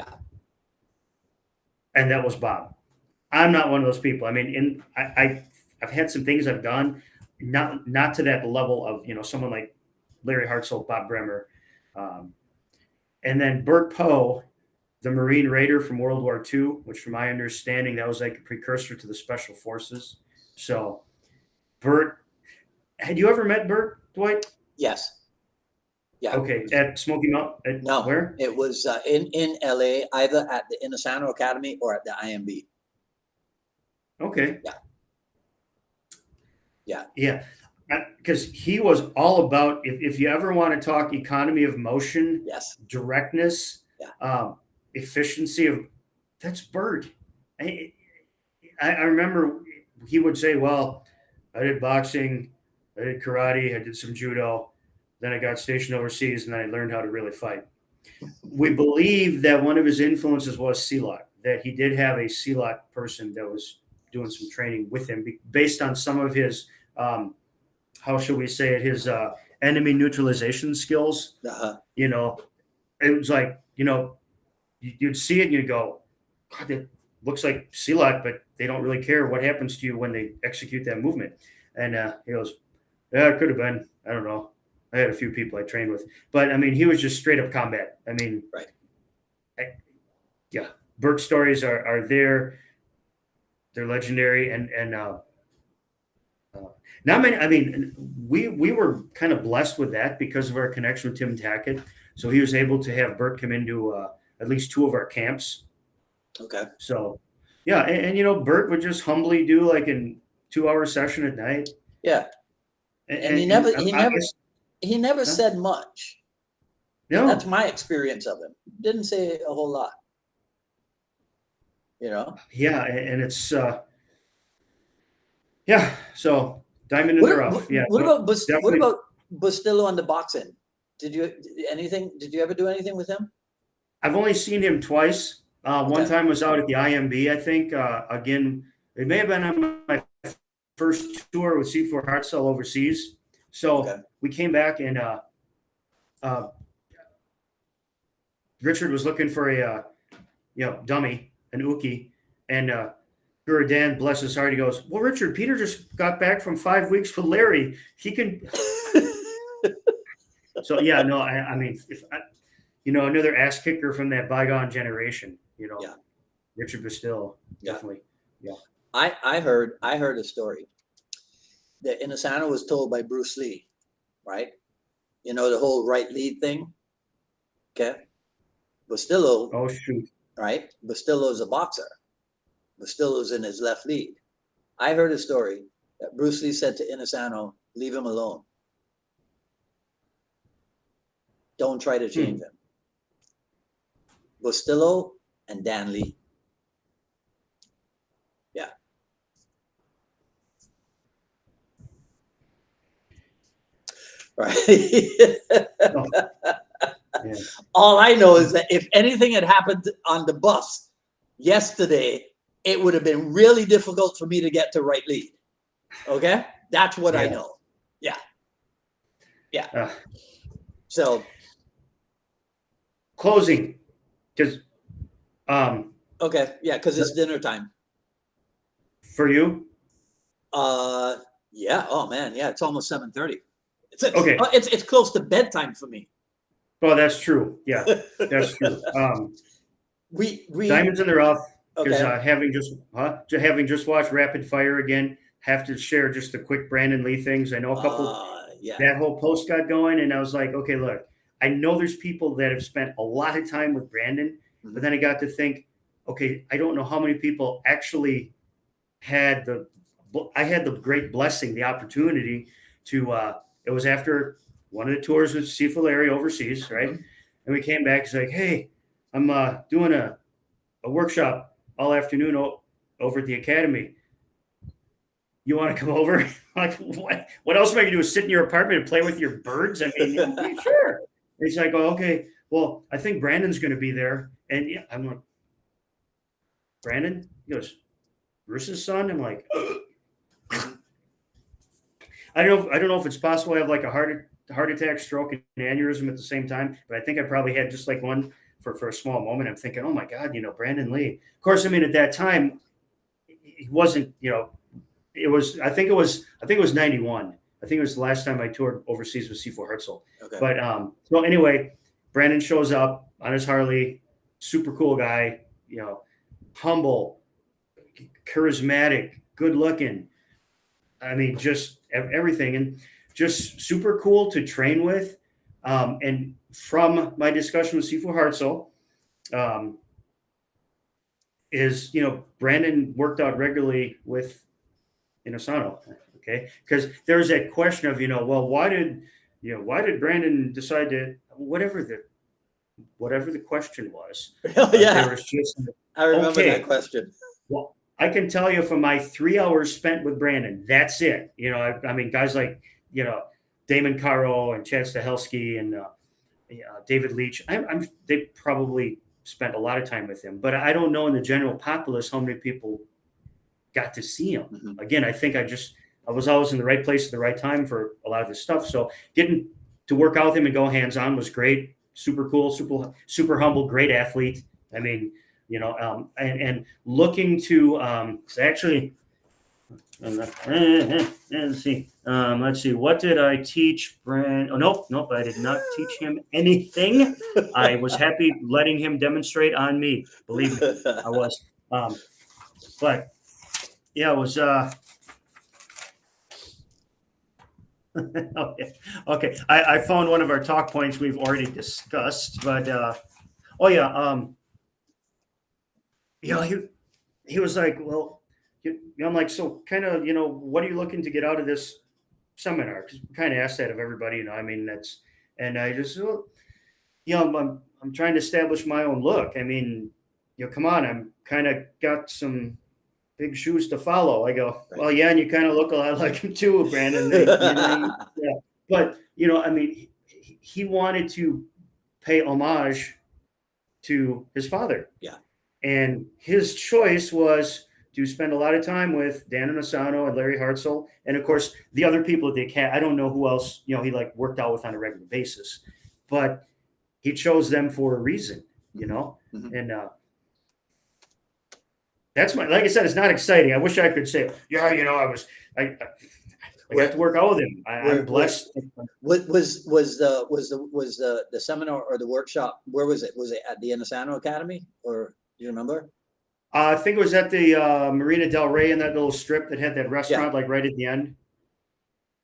and that was Bob. I'm not one of those people. I mean, I've had some things I've done, not to that level of, you know, someone like Larry Hartzell, Bob Bremer, and then Bert Poe, the Marine Raider from World War II, which, from my understanding, that was like a precursor to the Special Forces. So, Bert, had you ever met Bert, Dwight? Yes. Yeah. Okay. At Smoky Mountain? No. Where? It was in LA, either at the Inosanto Academy or at the IMB. Okay. Yeah. Because he was all about, if you ever want to talk economy of motion, directness, efficiency of, that's Bert. I remember he would say, well, I did boxing, I did karate, I did some judo. Then I got stationed overseas, and then I learned how to really fight. We believe that one of his influences was Sealot, that he did have a Sealot person that was doing some training with him based on some of his, how should we say it, his enemy neutralization skills. You know, it was like, you know, you'd see it and you'd go, God, that looks like Sealot, but they don't really care what happens to you when they execute that movement. And he goes, yeah, it could have been. I don't know. I had a few people I trained with, but I mean, he was just straight up combat. I mean, Bert's stories are there. They're legendary, and not many. I mean, we were kind of blessed with that because of our connection with Tim Tackett. So he was able to have Bert come into at least two of our camps. Okay. So, and you know, Bert would just humbly do like a 2-hour session at night. Yeah. And he never said much. No. That's my experience of him. Didn't say a whole lot. You know? Yeah, and it's so Diamond in the Rough. Yeah. What about Bustillo on the boxing? Did you ever do anything with him? I've only seen him twice. One time was out at the IMB, I think. Again, It may have been on my first tour with C4 Hartzell overseas. So Okay. we came back and Richard was looking for a dummy, an uki, and Guru Dan, bless his heart, he goes, "Well, Richard, Peter just got back from 5 weeks with Larry. He can." So yeah, no, I mean, if another ass kicker from that bygone generation, Yeah. Richard Bastille, Yeah. definitely. Yeah. I heard a story that Inosanto was told by Bruce Lee, right? You know, the whole right lead thing. Okay. Bastillo, Oh shoot. right? Bastillo's a boxer. Bastillo's in his left lead. I heard a story that Bruce Lee said to Inosanto, leave him alone. Don't try to change him. Bastillo and Dan Lee. Yeah. Right. Oh, yeah. All I know is that if anything had happened on the bus yesterday, it would have been really difficult for me to get to right lead. Okay? That's what I know. Yeah. Yeah. So closing, because okay, yeah, because it's dinner time. For you? Yeah. Oh man, yeah, it's almost 7:30. Okay. It's close to bedtime for me. Oh, that's true. Yeah, that's true. We Diamonds in the rough, because okay. having just watched Rapid Fire again, have to share just the quick Brandon Lee things. I know a couple Yeah. that whole post got going, and I was like, okay, look, I know there's people that have spent a lot of time with Brandon, but then I got to think, okay, I don't know how many people actually had the great blessing, the opportunity to. It was after one of the tours with Seafood Larry overseas, right? And we came back. He's like, hey, I'm doing a workshop all afternoon over at the academy. You want to come over? Like, what else am I going to do? Is sit in your apartment and play with your birds? I mean, sure. And he's like, oh, okay. Well, I think Brandon's going to be there. And yeah, I'm like, Brandon? He goes, Bruce's son? I'm like, I don't know if it's possible I have like a heart attack, stroke, and aneurysm at the same time, but I think I probably had just like one for a small moment. I'm thinking, oh my God, Brandon Lee. Of course, I mean at that time, he wasn't, it was I think it was 91. I think it was the last time I toured overseas with C4 Hartzell. Okay. But so anyway, Brandon shows up on his Harley, super cool guy, humble, charismatic, good looking. I mean, just everything, and just super cool to train with. And from my discussion with C4 Hartzell, is Brandon worked out regularly with Inosanto, okay? Because there's that question of well, why did Brandon decide to whatever the question was? Yeah, there was just I remember that question. Well, I can tell you from my 3 hours spent with Brandon, that's it. I mean, guys like, Damon Caro and Chad Stahelski and David Leach, they probably spent a lot of time with him, but I don't know in the general populace how many people got to see him. Again, I think I was always in the right place at the right time for a lot of this stuff. So getting to work out with him and go hands-on was great. Super cool, super humble, great athlete. I mean, and looking to actually, let's see. Let's see. What did I teach Brand? Oh, nope. I did not teach him anything. I was happy letting him demonstrate on me. Believe me, I was. But yeah, it was. Okay. I found one of our talk points we've already discussed, but he was like, well, I'm like, so kind of, what are you looking to get out of this seminar? Because we kind of asked that of everybody, I mean, and I just, I'm trying to establish my own look. I mean, come on, I'm kind of got some big shoes to follow. I go, well, yeah, and you kind of look a lot like him too, Brandon. Yeah. But, I mean, he wanted to pay homage to his father. Yeah. And his choice was do spend a lot of time with Dan Inosanto and Larry Hartzell, and of course the other people at the academy. I don't know who else he like worked out with on a regular basis, but he chose them for a reason, Mm-hmm. and that's like I said, it's not exciting. I wish I could say, yeah, I got to work out with him. I'm blessed. What was the seminar or the workshop? Where was it? Was it at the Inosanto Academy, or do you remember? I think it was at the Marina Del Rey in that little strip that had that restaurant like right at the end.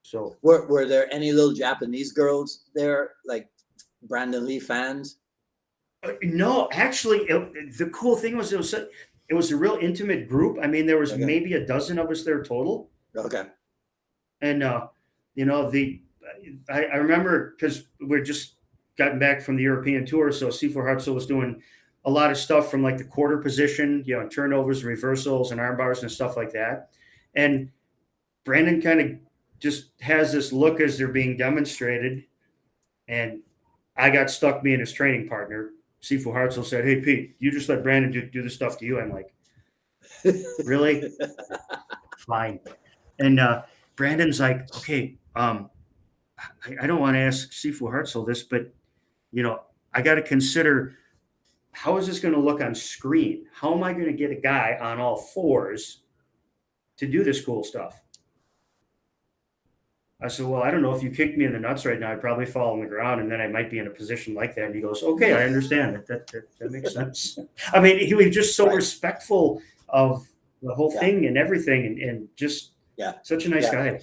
So were there any little Japanese girls there, like Brandon Lee fans? No, actually, the cool thing was it was a real intimate group. I mean, there was maybe a dozen of us there total. Okay. And I remember because we're just gotten back from the European tour, so C4 Hartzell was doing a lot of stuff from like the quarter position, and turnovers, reversals, and arm bars and stuff like that. And Brandon kind of just has this look as they're being demonstrated, and I got stuck being his training partner. C4 Hartzell said, "Hey Pete, you just let Brandon do the stuff to you." I'm like, "Really? Fine." And Brandon's like, "Okay, I don't want to ask C4 Hartzell this, but I got to consider, how is this going to look on screen? How am I going to get a guy on all fours to do this cool stuff?" I said, "Well, I don't know. If you kicked me in the nuts right now, I'd probably fall on the ground, and then I might be in a position like that." And he goes, "Okay, I understand. That makes sense." I mean, he was just so respectful of the whole thing and everything, and just such a nice guy,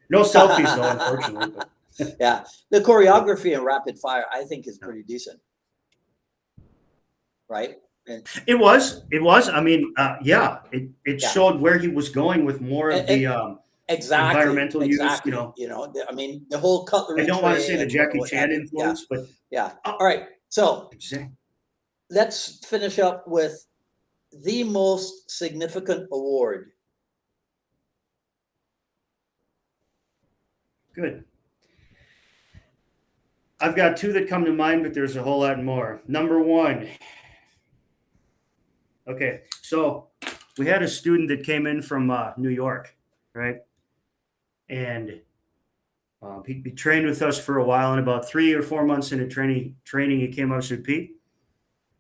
No selfies though, unfortunately. But. Yeah, the choreography in Rapid Fire, I think, is pretty decent, right? And it was. I mean, it showed where he was going with more of the environmental use. I mean, the whole cutlery. I don't want to say the Jackie Chan influence, but all right. So let's finish up with the most significant award. Good. I've got two that come to mind, but there's a whole lot more. Number one. Okay, so we had a student that came in from New York, right? And he trained with us for a while, and about 3 or 4 months into training, he came up and said, "Pete,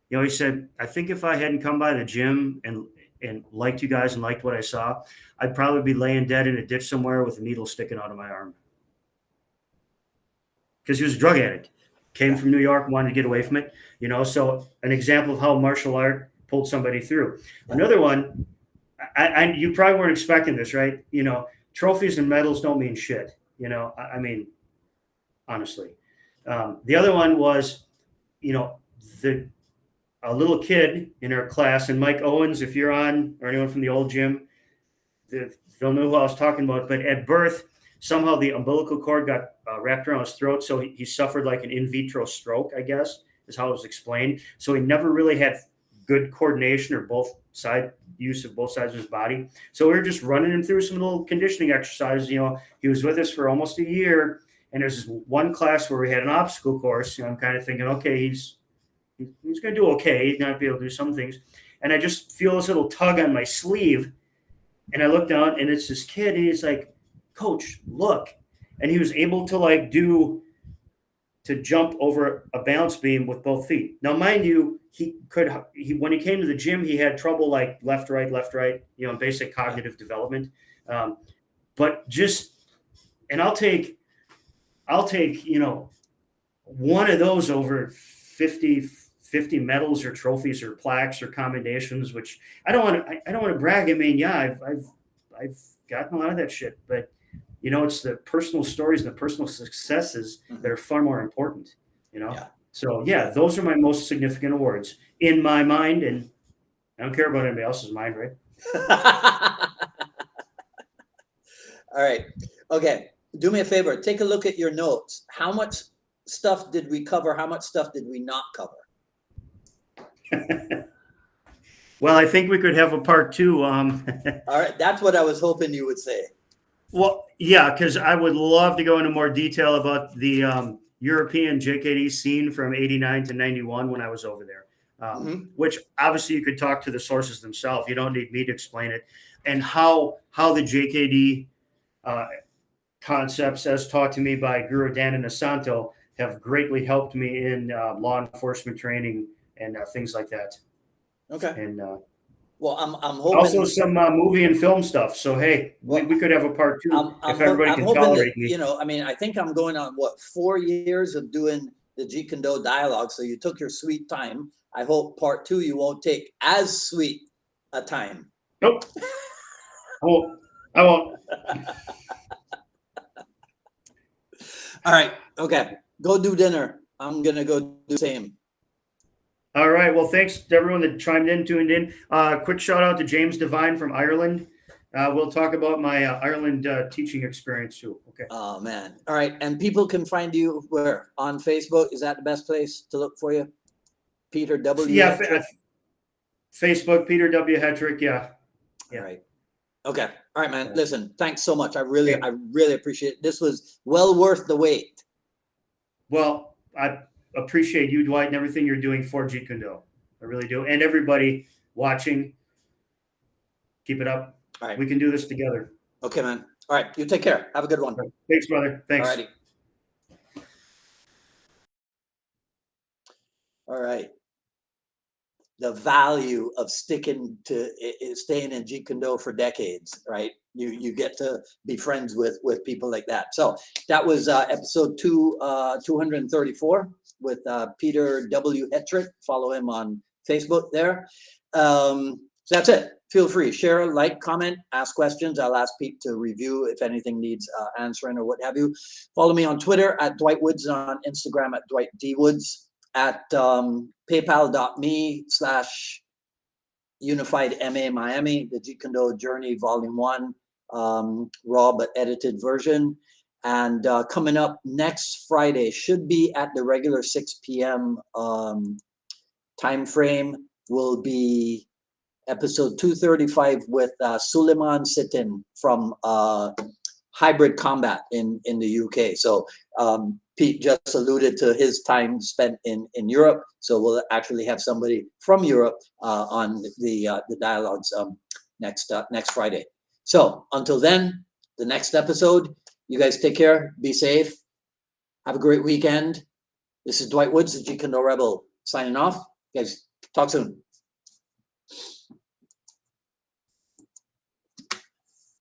he said, I think if I hadn't come by the gym and liked you guys and liked what I saw, I'd probably be laying dead in a ditch somewhere with a needle sticking out of my arm." Because he was a drug addict, came from New York, wanted to get away from it, So an example of how martial art pulled somebody through. Another one, you probably weren't expecting this, right? Trophies and medals don't mean shit. I mean, honestly. The other one was, a little kid in our class, and Mike Owens, if you're on, or anyone from the old gym, they'll know who I was talking about. But at birth, somehow the umbilical cord got wrapped around his throat, so he suffered like an in vitro stroke, I guess, is how it was explained. So he never really had good coordination or use of both sides of his body. So we were just running him through some little conditioning exercises. He was with us for almost a year, and there's this one class where we had an obstacle course. I'm kind of thinking, okay, he's going to do okay. He's not be able to do some things. And I just feel this little tug on my sleeve, and I look down, and it's this kid, and he's like, "Coach, look." And he was able to jump over a balance beam with both feet. Now, mind you, when he came to the gym, he had trouble like left, right, basic cognitive development. But and I'll take, one of those over 50 medals or trophies or plaques or commendations, which I don't want to brag. I mean, I've gotten a lot of that shit, but it's the personal stories and the personal successes that are far more important, So those are my most significant awards in my mind, and I don't care about anybody else's mind, right? All right. Okay. Do me a favor. Take a look at your notes. How much stuff did we cover? How much stuff did we not cover? Well, I think we could have a part two. All right. That's what I was hoping you would say. Well, yeah, because I would love to go into more detail about the European JKD scene from 89 to 91 when I was over there. which obviously you could talk to the sources themselves. You don't need me to explain it. And how the JKD concepts, as taught to me by Guru Dana have greatly helped me in law enforcement training and things like that. Okay. And well, I'm hoping also some movie and film stuff. So hey, we could have a part 2 if everybody can tolerate me. You know, I mean, I think I'm going on 4 years of doing the Jeet Kune dialogue. So you took your sweet time. I hope part 2 you won't take as sweet a time. Nope. I won't. All right. Okay. Go do dinner. I'm gonna go do the same. All right. Well, thanks to everyone that chimed in, tuned in. Quick shout out to James Devine from Ireland. We'll talk about my Ireland teaching experience too. Okay. Oh man. All right. And people can find you where? On Facebook? Is that the best place to look for you? Peter W. Yeah. Facebook, Peter W. Hetrick. Yeah. All right. Okay. All right, man. Listen, thanks so much. I really appreciate it. This was well worth the wait. Well, I appreciate you, Dwight, and everything you're doing for Jeet Kune. I really do. And everybody watching, keep it up. All right. We can do this together. Okay, man. All right. You take care. Have a good one. Thanks, brother. Thanks. All righty. All right. The value of staying in Jeet Kune for decades, right? You get to be friends with people like that. So that was episode 234 with Peter W. Hetrick. Follow him on Facebook there. So that's it. Feel free, share, like, comment, ask questions. I'll ask Pete to review if anything needs answering or what have you. Follow me on Twitter at Dwight Woods, and on Instagram at Dwight D. Woods, at paypal.me/Unified MA Miami, the Jeet Kune Journey Volume 1, raw but edited version. And coming up next Friday, should be at the regular 6 p.m. Time frame, will be episode 235 with Suleiman Sitin from Hybrid Combat in the UK. So Pete just alluded to his time spent in Europe. So we'll actually have somebody from Europe on the dialogues next Friday. So until then, the next episode, you guys take care, be safe, have a great weekend. This is Dwight Woods, the Jeet Kune Rebel, signing off. You guys, talk soon.